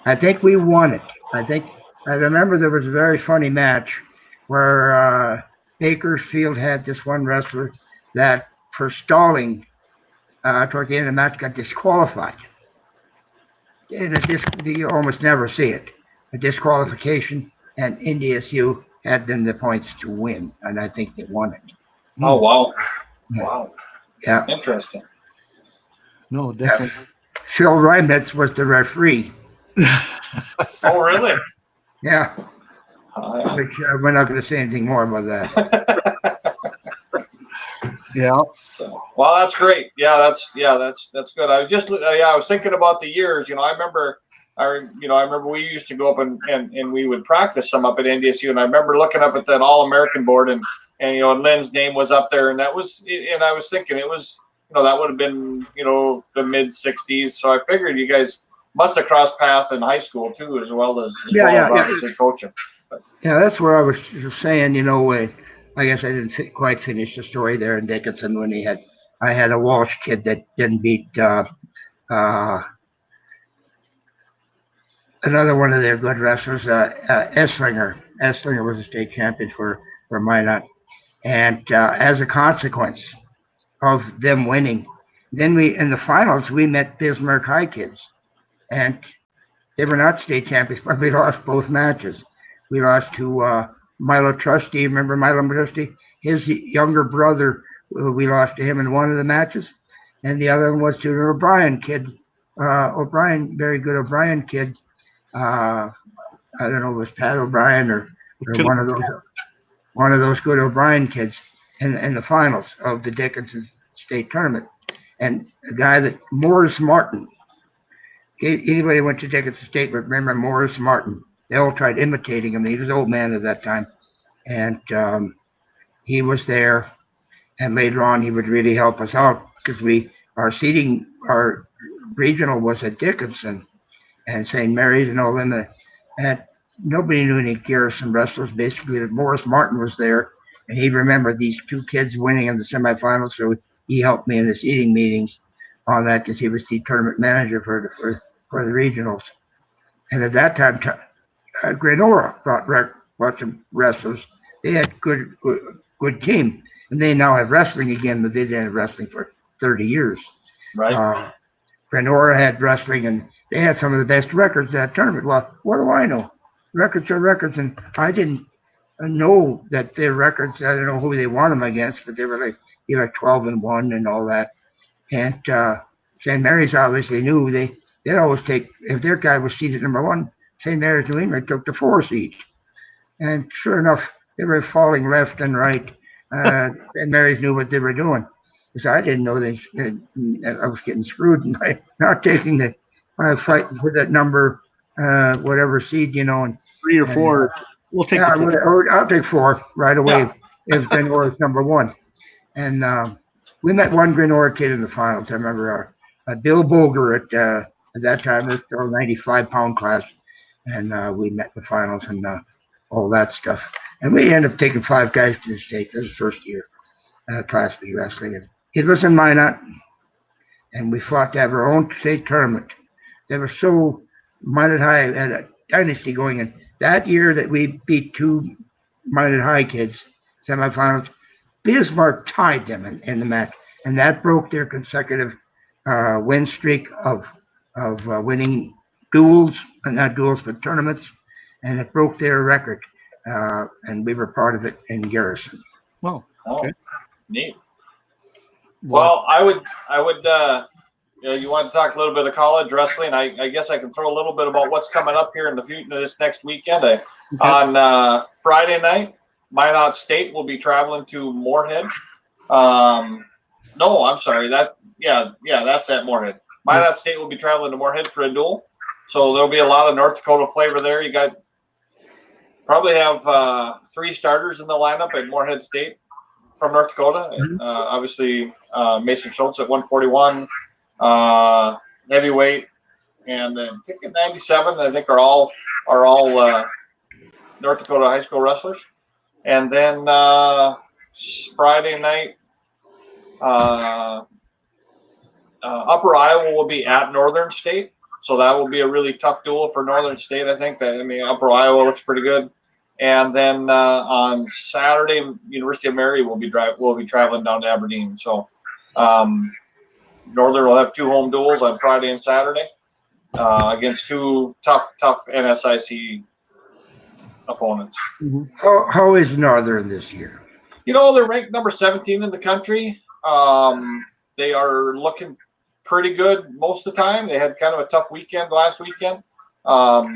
Speaker 3: I think we won it. I remember there was a very funny match where Bakersfield had this one wrestler that, for stalling toward the end of the match, got disqualified. And you almost never see it. A disqualification, and NDSU had then the points to win, and I think they won it.
Speaker 2: Oh, wow.
Speaker 3: Yeah.
Speaker 2: Wow.
Speaker 3: Yeah.
Speaker 2: Interesting.
Speaker 1: No, definitely.
Speaker 3: Phil Reimetz was the referee.
Speaker 2: Oh, really?
Speaker 3: Yeah. Which we're not going to say anything more about that.
Speaker 1: Yeah.
Speaker 2: So, well, that's great. Yeah, that's good. I was just I was thinking about the years. I remember we used to go up and we would practice some up at NDSU, and I remember looking up at that All-American board, and Lynn's name was up there, and I was thinking it was that would have been the mid 60s. So I figured you guys must have crossed paths in high school too, as well as obviously coaching. But.
Speaker 3: Yeah, that's where I was saying. I guess I didn't quite finish the story there in Dickinson when I had a Walsh kid that didn't beat another one of their good wrestlers, Esslinger. Esslinger was a state champion for Minot. And as a consequence of them winning, then in the finals, we met Bismarck High kids. And they were not state champions, but we lost both matches. We lost to Milo Trusty. Remember Milo Trusty? His younger brother, we lost to him in one of the matches. And the other one was to an O'Brien kid. Very good O'Brien kid. I don't know if it was Pat O'Brien or one of those good O'Brien kids in the finals of the Dickinson state tournament. And a guy that Morris Martin. Anybody who went to Dickinson State would remember Morris Martin. They all tried imitating him. He was an old man at that time. And he was there. And later on, he would really help us out because our regional was at Dickinson and St. Mary's and all them. And nobody knew any Garrison wrestlers. Basically, Morris Martin was there. And he remembered these two kids winning in the semifinals. So he helped me in the seating meetings on that because he was the tournament manager for the regionals. And at that time, Grenora brought some wrestlers. They had good team, and they now have wrestling again, but they didn't have wrestling for 30 years.
Speaker 2: Right.
Speaker 3: Grenora had wrestling, and they had some of the best records at that tournament. Well, what do I know? Records are records, and I didn't know that their records. I don't know who they won them against, but they were like 12-1 and all that. And St. Mary's obviously knew they'd always take, if their guy was seeded number 1, St. Mary's New England took the 4 seed. And sure enough, they were falling left and right. St. Mary's knew what they were doing. Because I didn't know I was getting screwed by not taking the fighting for that number, whatever seed, and
Speaker 1: 3 or 4. We'll take
Speaker 3: yeah,
Speaker 1: the 4.
Speaker 3: I'll take 4 right away if Grenora is number 1. And we met one Grenora kid in the finals. I remember Bill Boger at that time, it was the 95-pound class. And we met in the finals and all that stuff. And we ended up taking 5 guys to the state. This was the first year, Class B wrestling. And it was in Minot. And we fought to have our own state tournament. They were so Minot High had a dynasty going. And that year that we beat 2 Minot High kids, semifinals, Bismarck tied them in the match. And that broke their consecutive win streak of winning duels, not duels, but tournaments. And it broke their record. And we were part of it in Garrison.
Speaker 1: Well,
Speaker 2: okay. Neat. Well, I would. You want to talk a little bit of college wrestling? I guess I can throw a little bit about what's coming up here in the future this next weekend. On Friday night, Minot State will be traveling to Moorhead. No, I'm sorry. That's at Moorhead. Minot State will be traveling to Moorhead for a duel. So there'll be a lot of North Dakota flavor there. You got probably have 3 starters in the lineup at Moorhead State from North Dakota. Mm-hmm. Obviously, Mason Schultz at 141, heavyweight, and then I think at 97. I think are all North Dakota high school wrestlers. And then Friday night, Upper Iowa will be at Northern State. So that will be a really tough duel for Northern State, I think. Upper Iowa looks pretty good. And then on Saturday, University of Mary will be traveling down to Aberdeen. So Northern will have 2 home duels on Friday and Saturday against 2 tough NSIC opponents.
Speaker 3: Mm-hmm. How is Northern this year?
Speaker 2: They're ranked number 17 in the country. They are looking pretty good most of the time. They had kind of a tough weekend last weekend. Got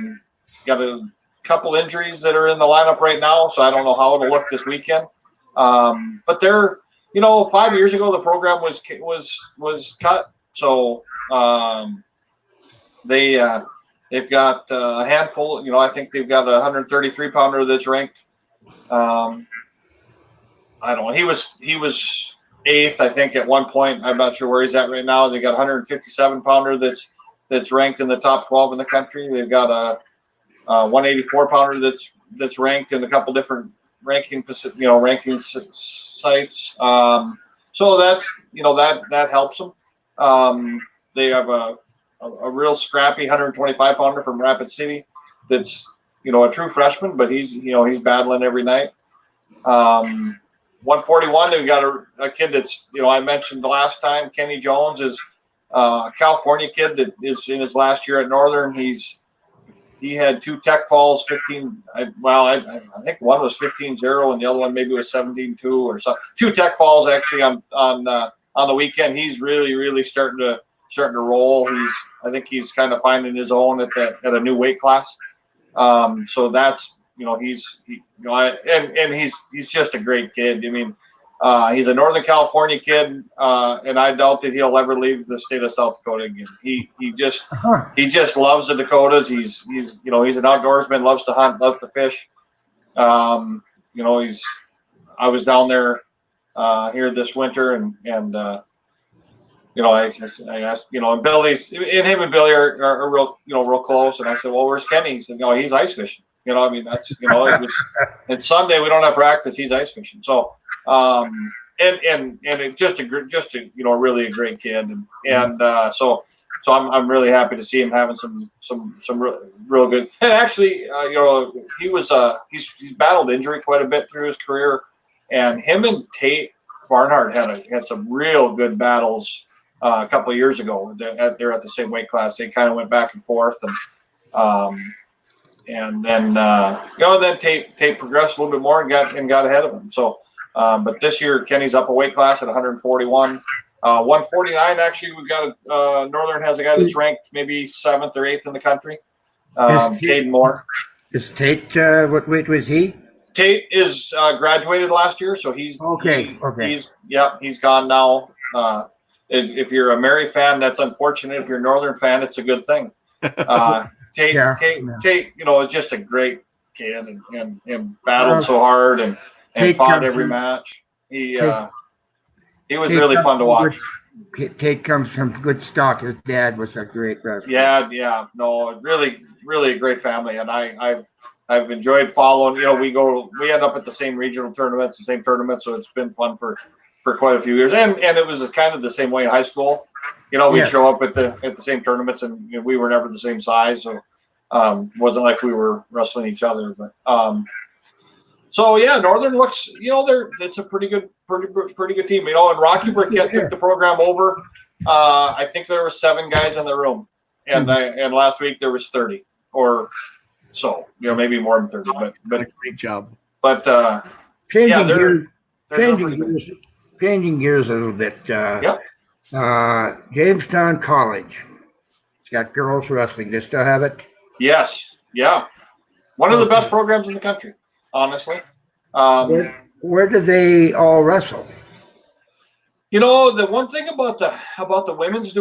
Speaker 2: a couple injuries that are in the lineup right now, so I don't know how it'll look this weekend. But they're, 5 years ago the program was cut, so they've got a handful. I think they've got a 133 pounder that's ranked. I don't know. He was 8th, I think, at one point. I'm not sure where he's at right now. They got a 157 pounder that's ranked in the top 12 in the country. They've got a 184 pounder that's ranked in a couple different ranking sites. So that's that helps them. They have a real scrappy 125 pounder from Rapid City that's a true freshman, but he's battling every night. 141, they've got a kid that's, I mentioned the last time, Kenny Jones is a California kid that is in his last year at Northern. He had 2 tech falls, 15. I think one was 15-0 and the other one maybe was 17-2 or something. 2 tech falls actually on the weekend. He's really starting to roll. I think he's kind of finding his own at a new weight class. So that's, he's just a great kid. He's a Northern California kid, and I doubt that he'll ever leave the state of South Dakota again. He just loves the Dakotas. He's an outdoorsman, loves to hunt, loves to fish. I was down there here this winter, and I asked, and Billy's, and him and Billy are real close. And I said, well, where's Kenny? He said, he's ice fishing. That's, it's Sunday. We don't have practice. He's ice fishing. So, and it just a really a great kid, and so I'm really happy to see him having some real good. And actually, he's battled injury quite a bit through his career, and him and Tate Barnhart had some real good battles a couple of years ago. They're at the same weight class. They kind of went back and forth, and then then Tate progressed a little bit more and got ahead of him. So, but this year Kenny's up a weight class at 141. 149, actually, we've got Northern has a guy that's ranked maybe 7th or 8th in the country. Caden Moore.
Speaker 3: Is Tate, what weight was he?
Speaker 2: Tate is graduated last year, so he's
Speaker 3: okay.
Speaker 2: He's gone now. If you're a Mary fan, that's unfortunate. If you're a Northern fan, it's a good thing. Tate, is just a great kid and battled so hard and fought every match. He was really fun to watch.
Speaker 3: Tate comes from good stock. His dad was a great wrestler.
Speaker 2: Yeah. No, really a great family, and I've enjoyed following. We end up at the same regional tournaments, the same tournaments, so it's been fun for quite a few years. And it was kind of the same way in high school. We'd show up at the same tournaments, and we were never the same size, so wasn't like we were wrestling each other. But so yeah, Northern looks, it's a pretty good team. And Rocky Burkett took the program over. I think there were 7 guys in the room, and last week there was 30 or so. Maybe more than 30. But
Speaker 1: great job.
Speaker 2: But
Speaker 3: changing gears a little bit. Jamestown College. It's got girls wrestling. They still have it?
Speaker 2: Yes. Yeah. One of the best programs in the country, honestly.
Speaker 3: Where do they all wrestle?
Speaker 2: The one thing about the women's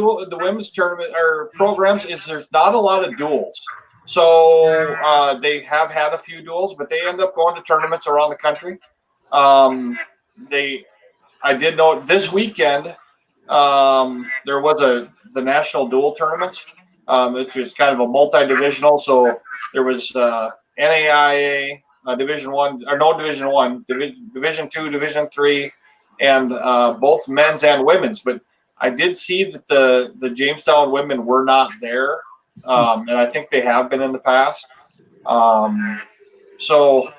Speaker 2: tournament or programs is there's not a lot of duels. So they have had a few duels, but they end up going to tournaments around the country. I did know this weekend there was the national duel tournaments, which was kind of a multi-divisional. So there was NAIA, Division 1, or no Division 1, Division 2, Division 3, and both men's and women's. But I did see that the Jamestown women were not there, and I think they have been in the past. So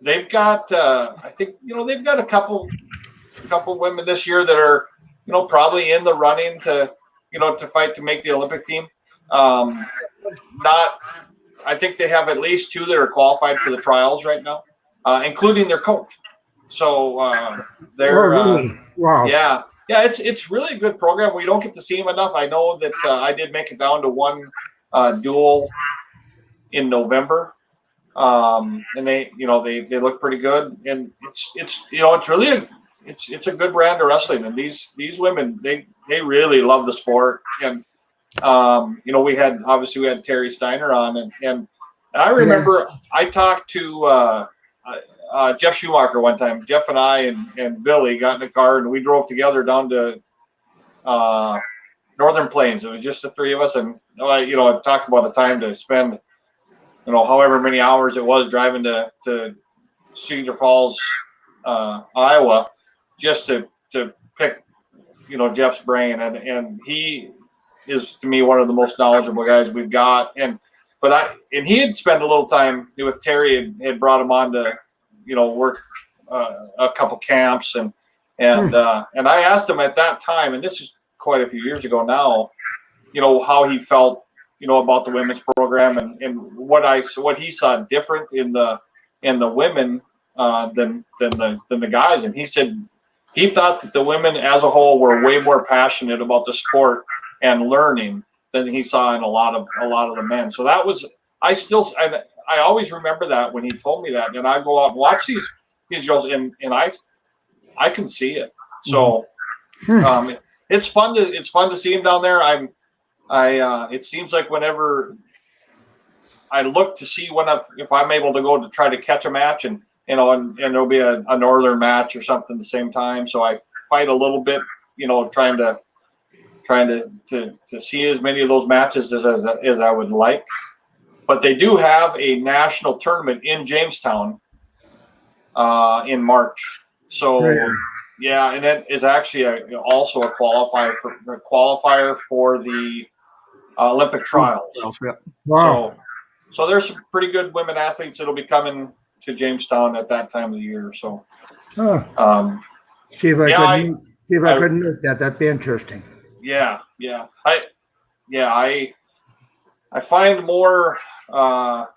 Speaker 2: they've got, I think they've got a couple women this year that are probably in the running to fight to make the Olympic team. I think they have at least 2 that are qualified for the trials right now, including their coach. So they're
Speaker 3: wow.
Speaker 2: Yeah, it's really a good program. We don't get to see them enough. I know that I did make it down to one duel in November, and they look pretty good. And it's really it's a good brand of wrestling. And these women they really love the sport. And we had Terry Steiner on, and I remember I talked to Jeff Schumacher one time. Jeff and I and Billy got in the car and we drove together down to Northern Plains. It was just the 3 of us, and I talked about the time to spend, however many hours it was driving to Cedar Falls, Iowa, just to pick Jeff's brain, and he is to me one of the most knowledgeable guys we've got. And he had spent a little time with Terry and had brought him on to work a couple camps, and I asked him at that time, and this is quite a few years ago now, how he felt about the women's program and what he saw different in the women than the guys. And he said he thought that the women as a whole were way more passionate about the sport and learning than he saw in a lot of the men. So that was, I always remember that when he told me that, and I go out and watch these girls, and I can see it. So it's fun to see him down there. It seems like whenever I look to see if I'm able to go to try to catch a match, and there'll be a Northern match or something at the same time. So I fight a little bit, trying to see as many of those matches as I would like. But they do have a national tournament in Jamestown in March. So Yeah, and it is actually also a qualifier for the Olympic trials.
Speaker 3: Wow.
Speaker 2: So there's some pretty good women athletes that'll be coming to Jamestown at that time of the year. So,
Speaker 3: See if I could make that. That'd be interesting.
Speaker 2: Yeah. I find more, and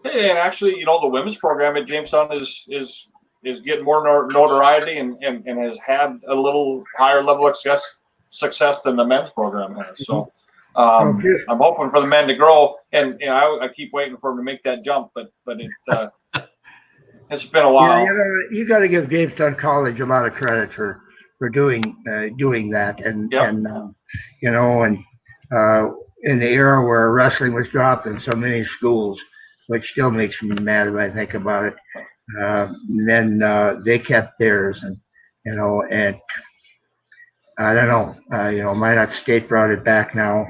Speaker 2: actually, you know, the women's program at Jamestown is getting more notoriety and has had a little higher level of success than the men's program has. So. I'm hoping for the men to grow, and you know, I keep waiting for them to make that jump, but it's been a while.
Speaker 3: Yeah, you got to give Jamestown College a lot of credit for doing that, and you know, and in the era where wrestling was dropped in so many schools, which still makes me mad when I think about it. Then they kept theirs, and you know, and I don't know, you know, Minot State brought it back now.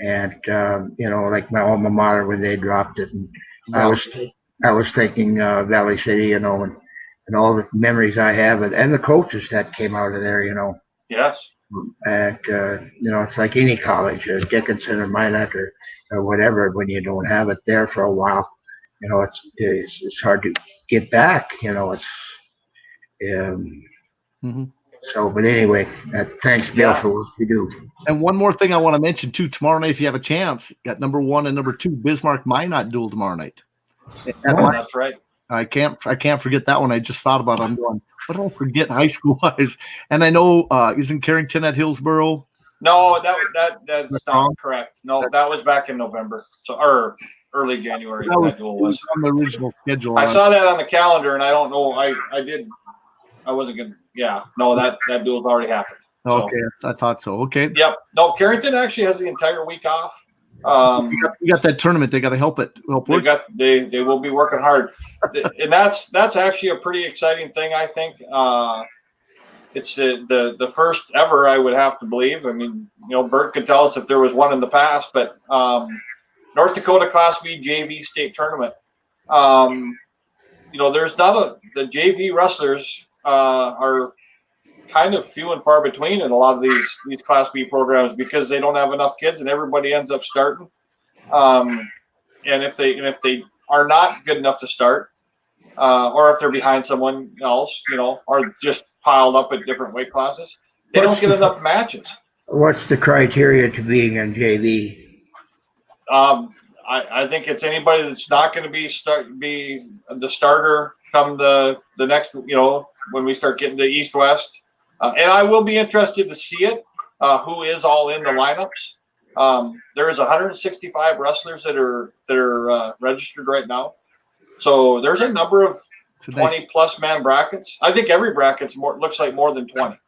Speaker 3: And you know, like my alma mater when they dropped it, and I was thinking Valley City, you know, and all the memories I have, and the coaches that came out of there, you know.
Speaker 2: Yes.
Speaker 3: And you know, it's like any college, Dickinson or Minot or whatever. When you don't have it there for a while, you know, it's hard to get back. You know, it's So, but anyway, thanks, Bill, for what you do.
Speaker 1: And one more thing I want to mention too. Tomorrow night, if you have a chance, got number 1 and number 2 Bismarck Minot duel tomorrow night.
Speaker 2: That's right.
Speaker 1: I can't forget that one. I just thought about it. I'm going, what did I forget high school wise? And I know isn't Carrington at Hillsboro?
Speaker 2: No, that's not correct. No, that was back in November, or early January. That duel was
Speaker 1: on the original schedule.
Speaker 2: I saw that on the calendar, and I don't know. I wasn't gonna. Yeah, no, that duel's already happened. So.
Speaker 1: Okay, I thought so. Okay.
Speaker 2: Yep. No, Carrington actually has the entire week off.
Speaker 1: You got that tournament. They got to help work.
Speaker 2: They will be working hard, and that's actually a pretty exciting thing. I think it's the first ever. I would have to believe. I mean, you know, Bert could tell us if there was one in the past, but North Dakota Class B JV state tournament. You know, there's not the JV wrestlers are kind of few and far between in a lot of these Class B programs because they don't have enough kids and everybody ends up starting. And if they are not good enough to start, or if they're behind someone else, you know, or just piled up at different weight classes, they don't get enough matches.
Speaker 3: What's the criteria to being in JV?
Speaker 2: I think it's anybody that's not going to be the starter come the next, you know, when we start getting to East West. And I will be interested to see it, who is all in the lineups. There is 165 wrestlers that are registered right now. So there's a number of 20-plus man brackets. I think every bracket's looks like more than 20.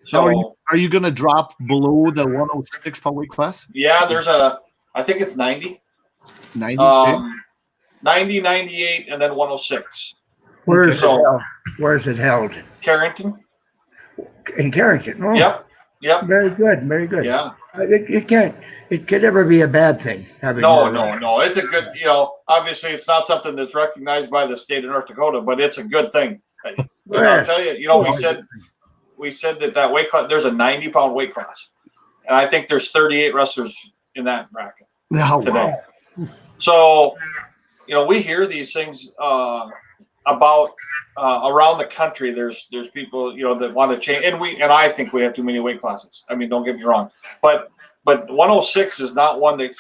Speaker 2: So
Speaker 1: are you going to drop below the 106 pound weight class?
Speaker 2: Yeah, I think it's 90.
Speaker 1: 90,
Speaker 2: 90, 98, and then 106.
Speaker 3: Where's it held?
Speaker 2: Carrington.
Speaker 3: In Carrington. Oh.
Speaker 2: Yep.
Speaker 3: Very good.
Speaker 2: Yeah.
Speaker 3: It could never be a bad thing.
Speaker 2: No. It's a good, you know, obviously it's not something that's recognized by the state of North Dakota, but it's a good thing. I'll tell you, you know, we said that weight class, there's a 90-pound weight class. And I think there's 38 wrestlers in that bracket today. Wow. So, you know, we hear these things about around the country. There's people, you know, that want to change, and I think we have too many weight classes. I mean, don't get me wrong, but 106 is not one that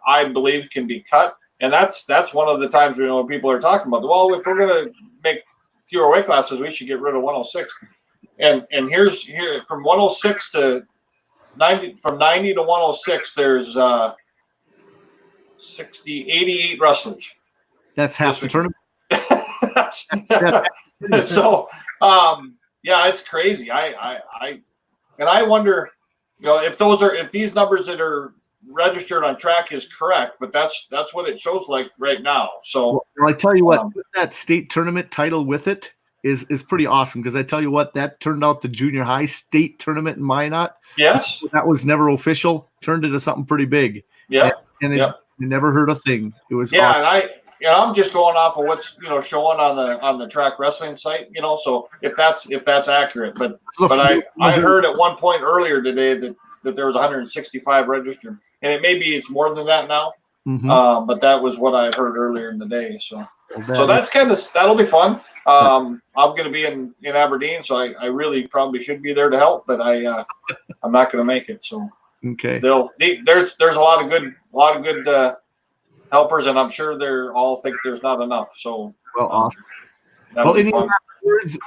Speaker 2: I believe can be cut, and that's one of the times, you know, when people are talking about, well, if we're going to make fewer weight classes, we should get rid of 106. And here from 106 to 90, from 90 to 106, there's 88 wrestlers.
Speaker 1: That's half the tournament.
Speaker 2: So, yeah, it's crazy. I wonder, you know, if these numbers that are registered on track is correct, but that's what it shows like right now. So,
Speaker 1: well, I tell you what, that state tournament title with it is pretty awesome, because I tell you what, that turned out the junior high state tournament in Minot.
Speaker 2: Yes,
Speaker 1: that was never official. Turned into something pretty big.
Speaker 2: Yeah,
Speaker 1: and it never heard a thing. It was
Speaker 2: awesome. I'm just going off of what's showing on the track wrestling site. So if that's accurate, but I heard at one point earlier today that there was 165 registered, and it's more than that now.
Speaker 1: Mm-hmm.
Speaker 2: But that was what I heard earlier in the day. So that's that'll be fun. I'm going to be in Aberdeen, so I really probably should be there to help, but I'm not going to make it. So
Speaker 1: okay,
Speaker 2: there's a lot of good helpers, and I'm sure they're all think there's not enough. So
Speaker 1: awesome.
Speaker 2: Any
Speaker 1: last words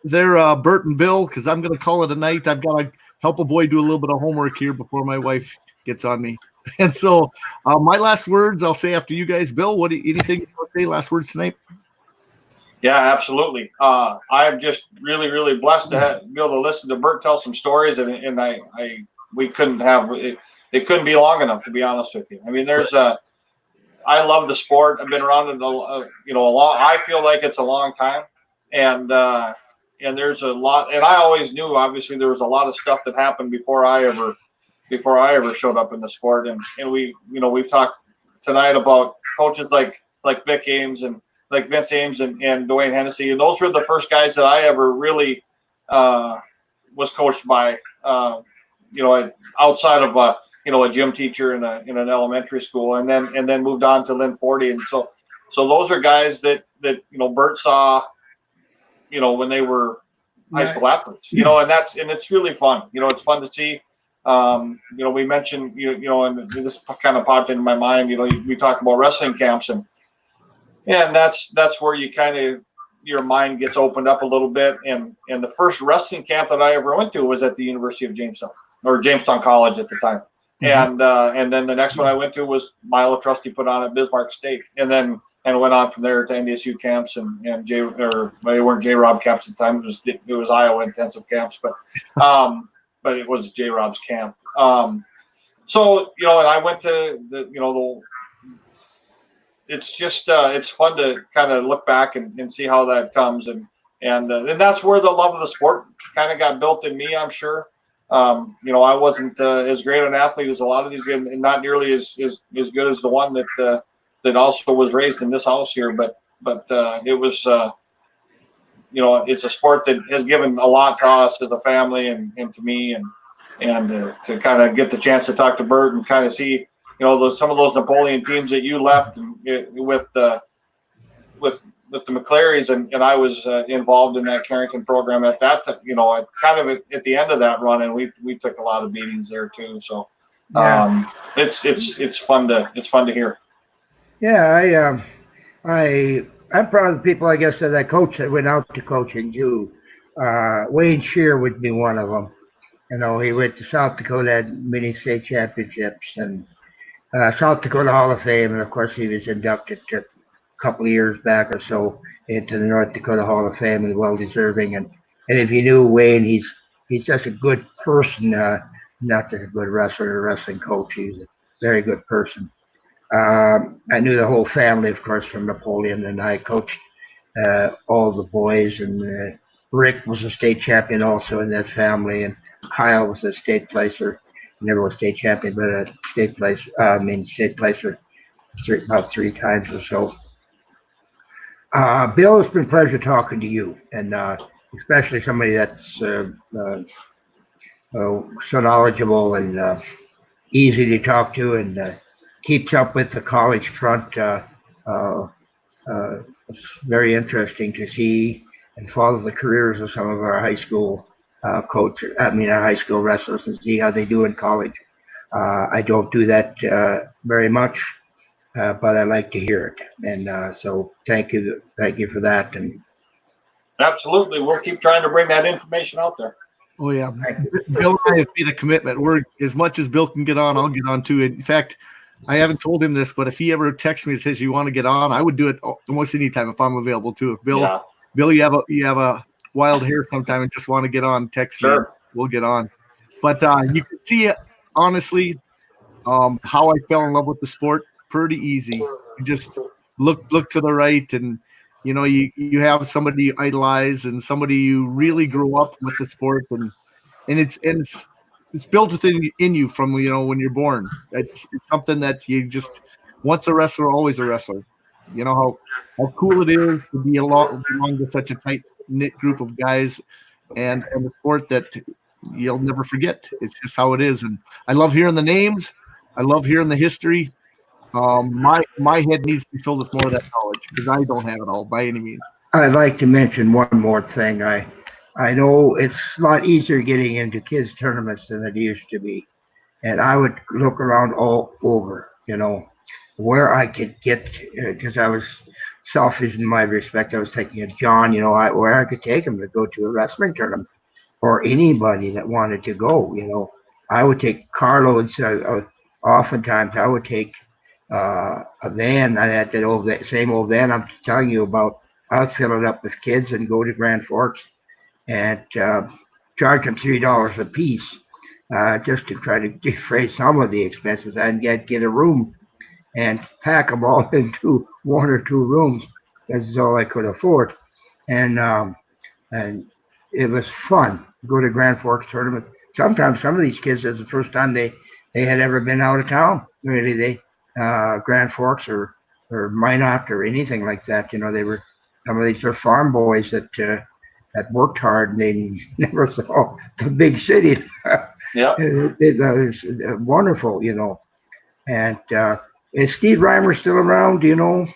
Speaker 1: they're Bert and Bill, because I'm going to call it a night. I've got to help a boy do a little bit of homework here before my wife gets on me. And so my last words I'll say after you guys. Bill, anything you want to say? Last words tonight?
Speaker 2: Yeah, absolutely. I'm just really, really blessed to be able to listen to Bert tell some stories, and we couldn't have it. It couldn't be long enough, to be honest with you. I mean, I love the sport. I've been around it, a long. I feel like it's a long time, and there's a lot. And I always knew, obviously, there was a lot of stuff that happened before I ever showed up in the sport. And we've talked tonight about coaches like Vic Ames and like Vince Ames and Dwayne Hennessy, and those were the first guys that I ever really was coached by. Outside of a gym teacher in an elementary school, and then moved on to Lynn Forty, and so those are guys that Bert saw, when they were high school athletes, and it's really fun. It's fun to see. We mentioned, and this kind of popped into my mind. We talk about wrestling camps, and that's where you kind of your mind gets opened up a little bit. And the first wrestling camp that I ever went to was at the University of Jamestown, or Jamestown College at the time. Mm-hmm. And then the next one I went to was Milo Trusty put on at Bismarck State, and went on from there to NDSU camps and they weren't J-Rob camps at the time. It was Iowa intensive camps, but it was J-Rob's camp. And I went to it's just it's fun to kind of look back and see how that comes, and that's where the love of the sport kind of got built in me, I'm sure. I wasn't as great an athlete as a lot of these, and not nearly as good as the one that also was raised in this house here. But it was, it's a sport that has given a lot to us as a family and to me, and to kind of get the chance to talk to Bert and kind of see, some of those Napoleon teams that you left with the McClarys, and I was involved in that Carrington program at that time, at the end of that run, and we took a lot of beatings there too. So it's fun to hear.
Speaker 3: Yeah, I'm proud of the people, I guess, that I coached that went out to coaching too. Wayne Shear would be one of them. He went to South Dakota, had many state championships, and South Dakota Hall of Fame, and of course he was inducted a couple of years back or so into the North Dakota Hall of Fame, and well deserving. And if you knew Wayne, he's just a good person, not just a good wrestler or wrestling coach. He's a very good person. I knew the whole family, of course, from Napoleon, and I coached all the boys, and Rick was a state champion also in that family, and Kyle was a state placer. Never was state champion, but a state placer about 3 times or so. Bill, it's been a pleasure talking to you, and especially somebody that's so knowledgeable and easy to talk to, and keeps up with the college front. It's very interesting to see and follow the careers of some of our high school coaches. Our high school wrestlers, and see how they do in college. I don't do that very much, but I like to hear it. And so thank you for that. And
Speaker 2: absolutely, we'll keep trying to bring that information out there.
Speaker 1: Oh yeah, Bill and I have made a commitment. We're, as much as Bill can get on, I'll get on too. In fact, I haven't told him this, but if he ever texts me and says you want to get on, I would do it almost any time if I'm available too. If Bill, you have a wild hair sometime and just want to get on, text me. We'll get on. But you can see, honestly, how I fell in love with the sport. Pretty easy. You just look to the right, and you have somebody you idolize and somebody you really grew up with the sport, and it's built within you from when you're born. It's something that you just, once a wrestler, always a wrestler. you know how cool it is to be belong to such a tight knit group of guys, and a sport that you'll never forget. It's just how it is, and I love hearing the names. I love hearing the history. My head needs to be filled with more of that knowledge because I don't have it all by any means.
Speaker 3: I'd like to mention one more thing. I know it's a lot easier getting into kids tournaments than it used to be, and I would look around all over, where I could get, because I was selfish in my respect. I was thinking of John, where I could take him to go to a wrestling tournament, or anybody that wanted to go. I would take carloads. Oftentimes, I would take a van. I had that same old van I'm telling you about. I'd fill it up with kids and go to Grand Forks and charge them $3 a piece, just to try to defray some of the expenses. I'd get a room and pack them all into one or two rooms. That's all I could afford, and it was fun. Go to Grand Forks tournament. Sometimes some of these kids, it's the first time they had ever been out of town. Really, they Grand Forks or Minot or anything like that. They were some of these are farm boys that worked hard and they never saw the big city.
Speaker 2: Yeah.
Speaker 3: It was wonderful, And is Steve Reimer still around? Do you know?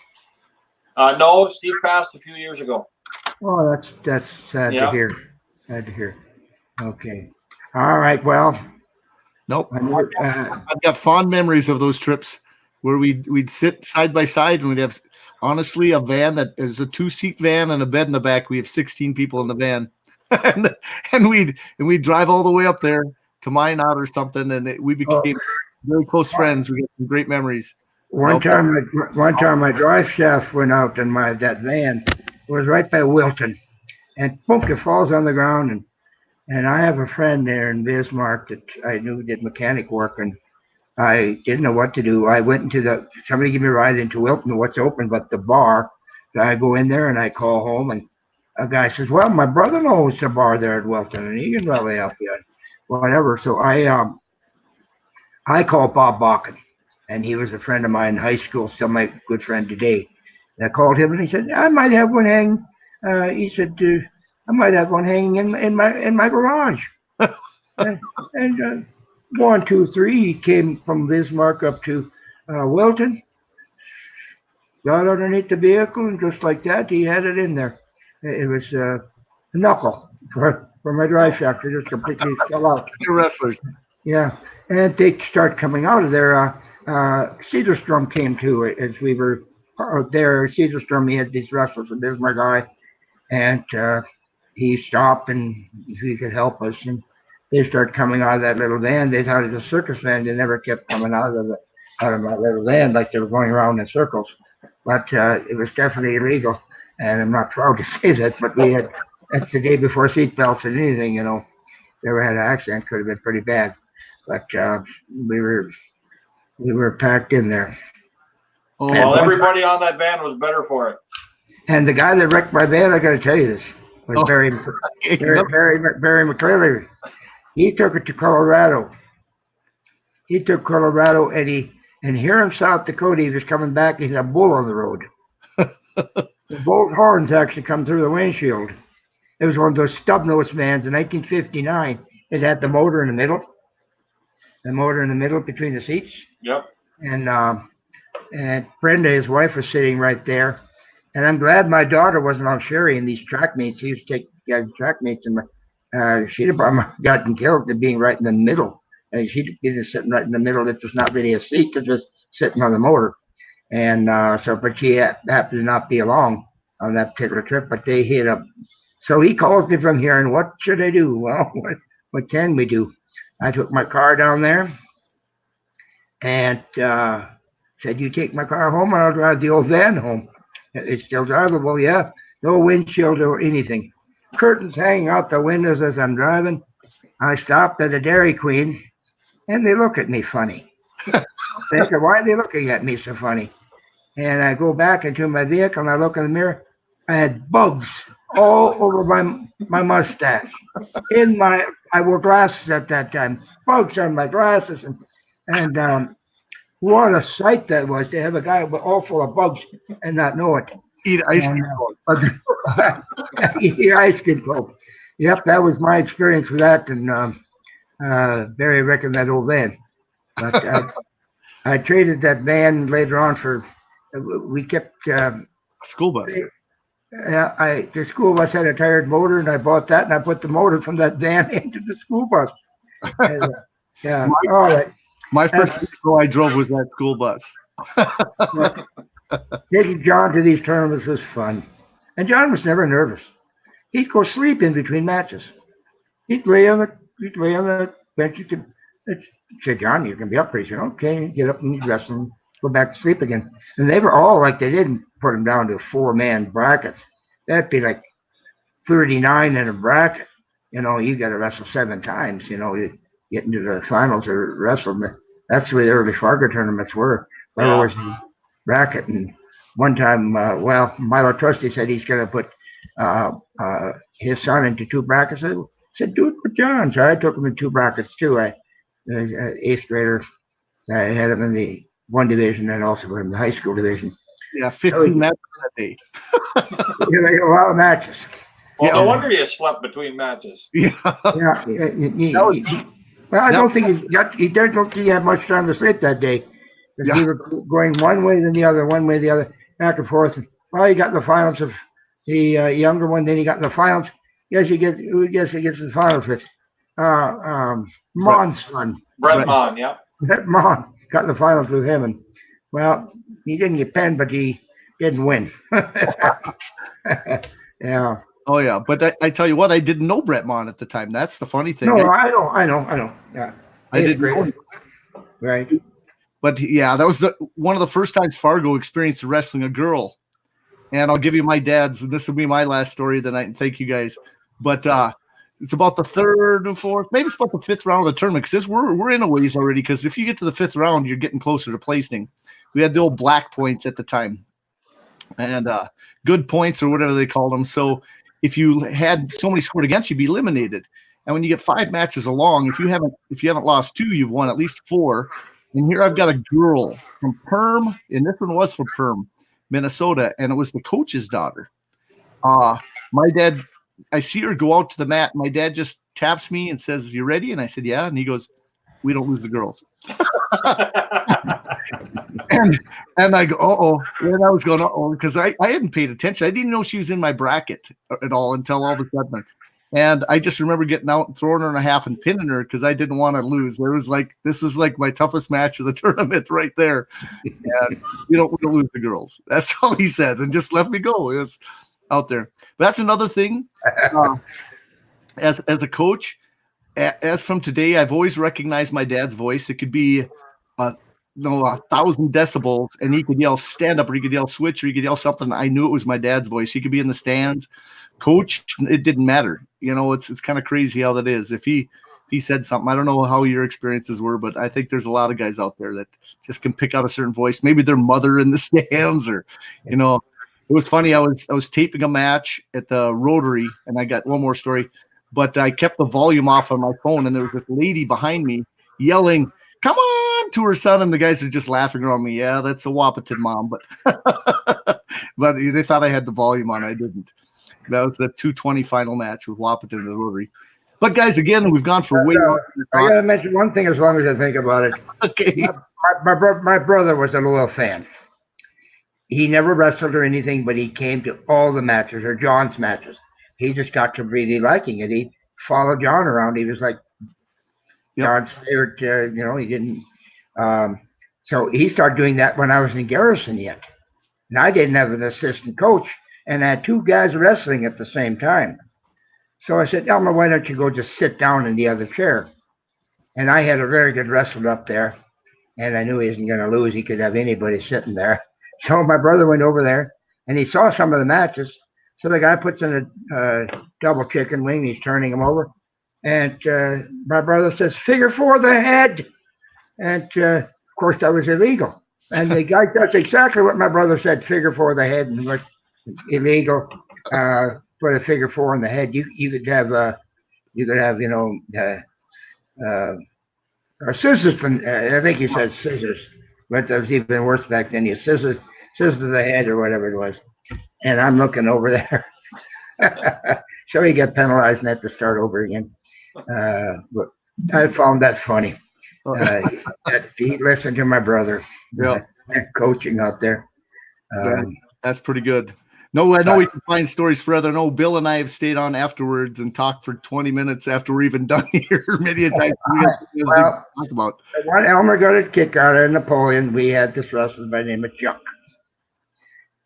Speaker 2: No, Steve passed a few years ago.
Speaker 3: Oh, that's sad to hear. Sad to hear. Okay. All right. Well.
Speaker 1: Nope. I've got fond memories of those trips where we'd sit side by side and we'd have, honestly, a van that is a 2-seat van and a bed in the back. We have 16 people in the van, and we'd drive all the way up there to Minot or something, and we became very close friends. We got some great memories.
Speaker 3: One time, my drive shaft went out in that van. It was right by Wilton, and boom, it falls on the ground. And I have a friend there in Bismarck that I knew did mechanic work, and I didn't know what to do. I went into somebody give me a ride into Wilton, what's open but the bar. So I go in there and I call home, and a guy says, well, my brother knows the bar there at Wilton, and he can probably help you. Whatever. So I called Bob Bakken, and he was a friend of mine in high school, still my good friend today. And I called him, and he said, I might have one hanging. He said, I might have one hanging in my garage. and 1, 2, 3, he came from Bismarck up to Wilton, got underneath the vehicle, and just like that, he had it in there. It was a knuckle for my drive shaft. It just completely fell out.
Speaker 1: Two wrestlers.
Speaker 3: Yeah, and they start coming out of there. Cedarstrom came too as we were there. Cedarstrom, he had these wrestlers, a Bismarck guy, and he stopped and he could help us. And they started coming out of that little van. They thought it was a circus van. They never kept coming out of my little van like they were going around in circles. But it was definitely illegal. And I'm not proud to say that, but that's the day before seatbelts and anything, Never had an accident. Could have been pretty bad. But we were packed in there.
Speaker 2: Oh, well, everybody on that van was better for it.
Speaker 3: And the guy that wrecked my van, I got to tell you this, was Barry McClellan. He took it to Colorado. He took Colorado, and here in South Dakota, he was coming back. He had a bull on the road. The bull's horns actually come through the windshield. It was one of those stub-nosed vans in 1959. It had the motor in the middle. The motor in the middle between the seats.
Speaker 2: Yep.
Speaker 3: And Brenda, his wife, was sitting right there. And I'm glad my daughter wasn't on Sherry in these track meets. He used to take track meets, and she'd have probably gotten killed to being right in the middle. And she'd be just sitting right in the middle. It was not really a seat; it was just sitting on the motor. And but she happened to not be along on that particular trip. But they hit up. So he calls me from here, and what should I do? Well, what can we do? I took my car down there and said, you take my car home, and I'll drive the old van home. It's still drivable, yeah. No windshield or anything. Curtains hanging out the windows as I'm driving. I stopped at a Dairy Queen, and they look at me funny. They said, why are they looking at me so funny? And I go back into my vehicle, and I look in the mirror. I had bugs all over my mustache. I wore glasses at that time. Bugs on my glasses, and What a sight that was to have a guy all full of bugs and not know it.
Speaker 1: Eat ice cream.
Speaker 3: Eat ice cream cone. Yep, that was my experience with that, and Barry reckoned that old van. But I traded that van later on for. We kept
Speaker 1: School bus.
Speaker 3: The school bus had a tired motor, and I bought that, and I put the motor from that van into the school bus. And, yeah, all right.
Speaker 1: My first vehicle I drove was that school bus.
Speaker 3: Taking John to these tournaments was fun, and John was never nervous. He'd go sleep in between matches. He'd lay on the bench. He said, "John, you can be up pretty soon." Okay, get up and dress and go back to sleep again. And they were all like, they didn't put him down to 4-man brackets. That'd be like 39 in a bracket. You know, you got to wrestle 7 times. You know, you get into the finals or wrestle. That's the way the early Fargo tournaments were. There was the bracket, and one time, Milo Trusty said he's going to put his son into 2 brackets. I said, do it with John. So I took him in 2 brackets too. The 8th grader, I had him in the 1 division and also put him in the high school division.
Speaker 1: Yeah, 15 matches that day.
Speaker 3: Like a lot of matches.
Speaker 2: Well, no wonder you slept between matches.
Speaker 1: Yeah.
Speaker 3: Well, I don't think he doesn't think he had much time to sleep that day. Because we were going one way then the other, back and forth. Well, he got in the finals of the younger one, then he got in the finals. Who he gets in the finals with? Mon's son.
Speaker 2: Brett Mon, yeah.
Speaker 3: Brett Mon got in the finals with him, and well, he didn't get pinned, but he didn't win. Yeah.
Speaker 1: Oh yeah, but I tell you what, I didn't know Brett Mon at the time. That's the funny thing.
Speaker 3: No, I know. Yeah,
Speaker 1: I didn't know.
Speaker 3: Right.
Speaker 1: But yeah, that was one of the first times Fargo experienced wrestling a girl. And I'll give you my dad's, and this will be my last story of the night, and thank you guys. But it's about the 3rd or 4th, maybe it's about the 5th round of the tournament, because we're in a ways already, because if you get to the 5th round, you're getting closer to placing. We had the old black points at the time, and good points or whatever they called them. So if you had so many scored against you, you'd be eliminated. And when you get 5 matches along, if you haven't lost 2, you've won at least 4. And here I've got a girl from Perm, and this one was from Perm, Minnesota, and it was the coach's daughter. My dad, I see her go out to the mat. My dad just taps me and says, "You ready?" And I said, "Yeah." And he goes, "We don't lose the girls." and I go, "Uh-oh." And I was going, "Uh-oh," because I hadn't paid attention. I didn't know she was in my bracket at all until all of a sudden. And I just remember getting out and throwing her in a half and pinning her because I didn't want to lose. This was like my toughest match of the tournament right there. And we don't lose the girls. That's all he said, and just let me go. It was out there. But that's another thing. As a coach, as from today, I've always recognized my dad's voice. It could be 1,000 decibels, and he could yell stand up, or he could yell switch, or he could yell something. I knew it was my dad's voice. He could be in the stands. Coach, it didn't matter. You know, it's kind of crazy how that is. If he said something, I don't know how your experiences were, but I think there's a lot of guys out there that just can pick out a certain voice. Maybe their mother in the stands, or you know, it was funny. I was taping a match at the Rotary, and I got one more story, but I kept the volume off on my phone, and there was this lady behind me yelling, "Come on," to her son, and the guys are just laughing around me. Yeah, that's a Wahpeton mom, but but they thought I had the volume on. I didn't. That was the 220 final match with Wahpeton in the Rotary. But guys, again, we've gone for way more.
Speaker 3: I gotta mention one thing as long as I think about it.
Speaker 1: Okay.
Speaker 3: My brother was a loyal fan. He never wrestled or anything, but he came to all the matches, or John's matches. He just got to really liking it. He followed John around. He was like John's favorite. He didn't. So he started doing that when I was in Garrison yet, and I didn't have an assistant coach. And I had 2 guys wrestling at the same time. So I said, "Elmer, why don't you go just sit down in the other chair?" And I had a very good wrestler up there, and I knew he wasn't going to lose. He could have anybody sitting there. So my brother went over there, and he saw some of the matches. So the guy puts in a double chicken wing. He's turning him over. And my brother says, "Figure 4 the head." And, of course, that was illegal. And the guy does exactly what my brother said, figure 4 the head, and what illegal for the figure 4 in the head. You could have or scissors. I think he said scissors but there was even worse back then. You scissors the head or whatever it was. And I'm looking over there. So he got penalized and had to start over again. But I found that funny. That he listened to my brother coaching out there.
Speaker 1: That's pretty good. No, I know we can find stories forever. No, Bill and I have stayed on afterwards and talked for 20 minutes after we're even done here. Many a time
Speaker 3: well,
Speaker 1: talk about.
Speaker 3: When Elmer got a kick out of Napoleon, we had this wrestler by the name of Chuck.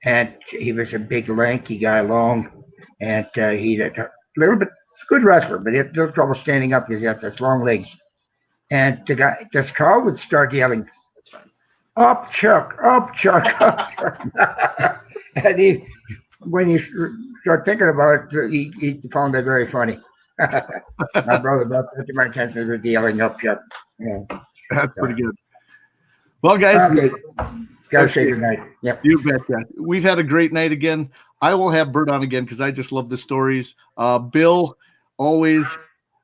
Speaker 3: And he was a big, lanky guy, long, and he had a little bit good wrestler, but he had no trouble standing up because he had such long legs. And this crowd would start yelling, "Up, Chuck! Up, Chuck! Up, Chuck!" And when you start thinking about it, he found that very funny. My brother brought that to my attention with yelling, "Up, Chuck!" Yeah.
Speaker 1: That's pretty good. Well, guys.
Speaker 3: Okay. Gotta say goodnight. Yep.
Speaker 1: You betcha. We've had a great night again. I will have Bert on again because I just love the stories. Bill, always.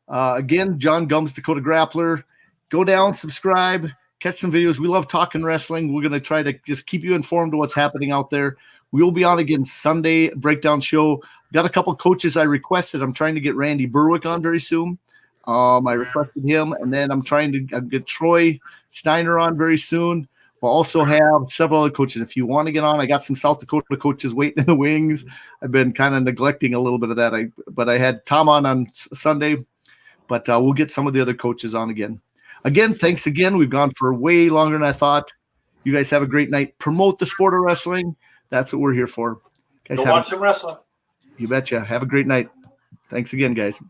Speaker 1: Again, John Gums, Dakota Grappler. Go down, subscribe, catch some videos. We love talking wrestling. We're going to try to just keep you informed of what's happening out there. We will be on again Sunday, breakdown show. Got a couple coaches I requested. I'm trying to get Randy Berwick on very soon. I requested him, and then I'm trying to get Troy Steiner on very soon. We'll also have several other coaches. If you want to get on, I got some South Dakota coaches waiting in the wings. I've been kind of neglecting a little bit of that. But I had Tom on Sunday, but we'll get some of the other coaches on again. Again, thanks again. We've gone for way longer than I thought. You guys have a great night. Promote the sport of wrestling. That's what we're here for. Guys,
Speaker 2: go watch some wrestling.
Speaker 1: You betcha. Have a great night. Thanks again, guys.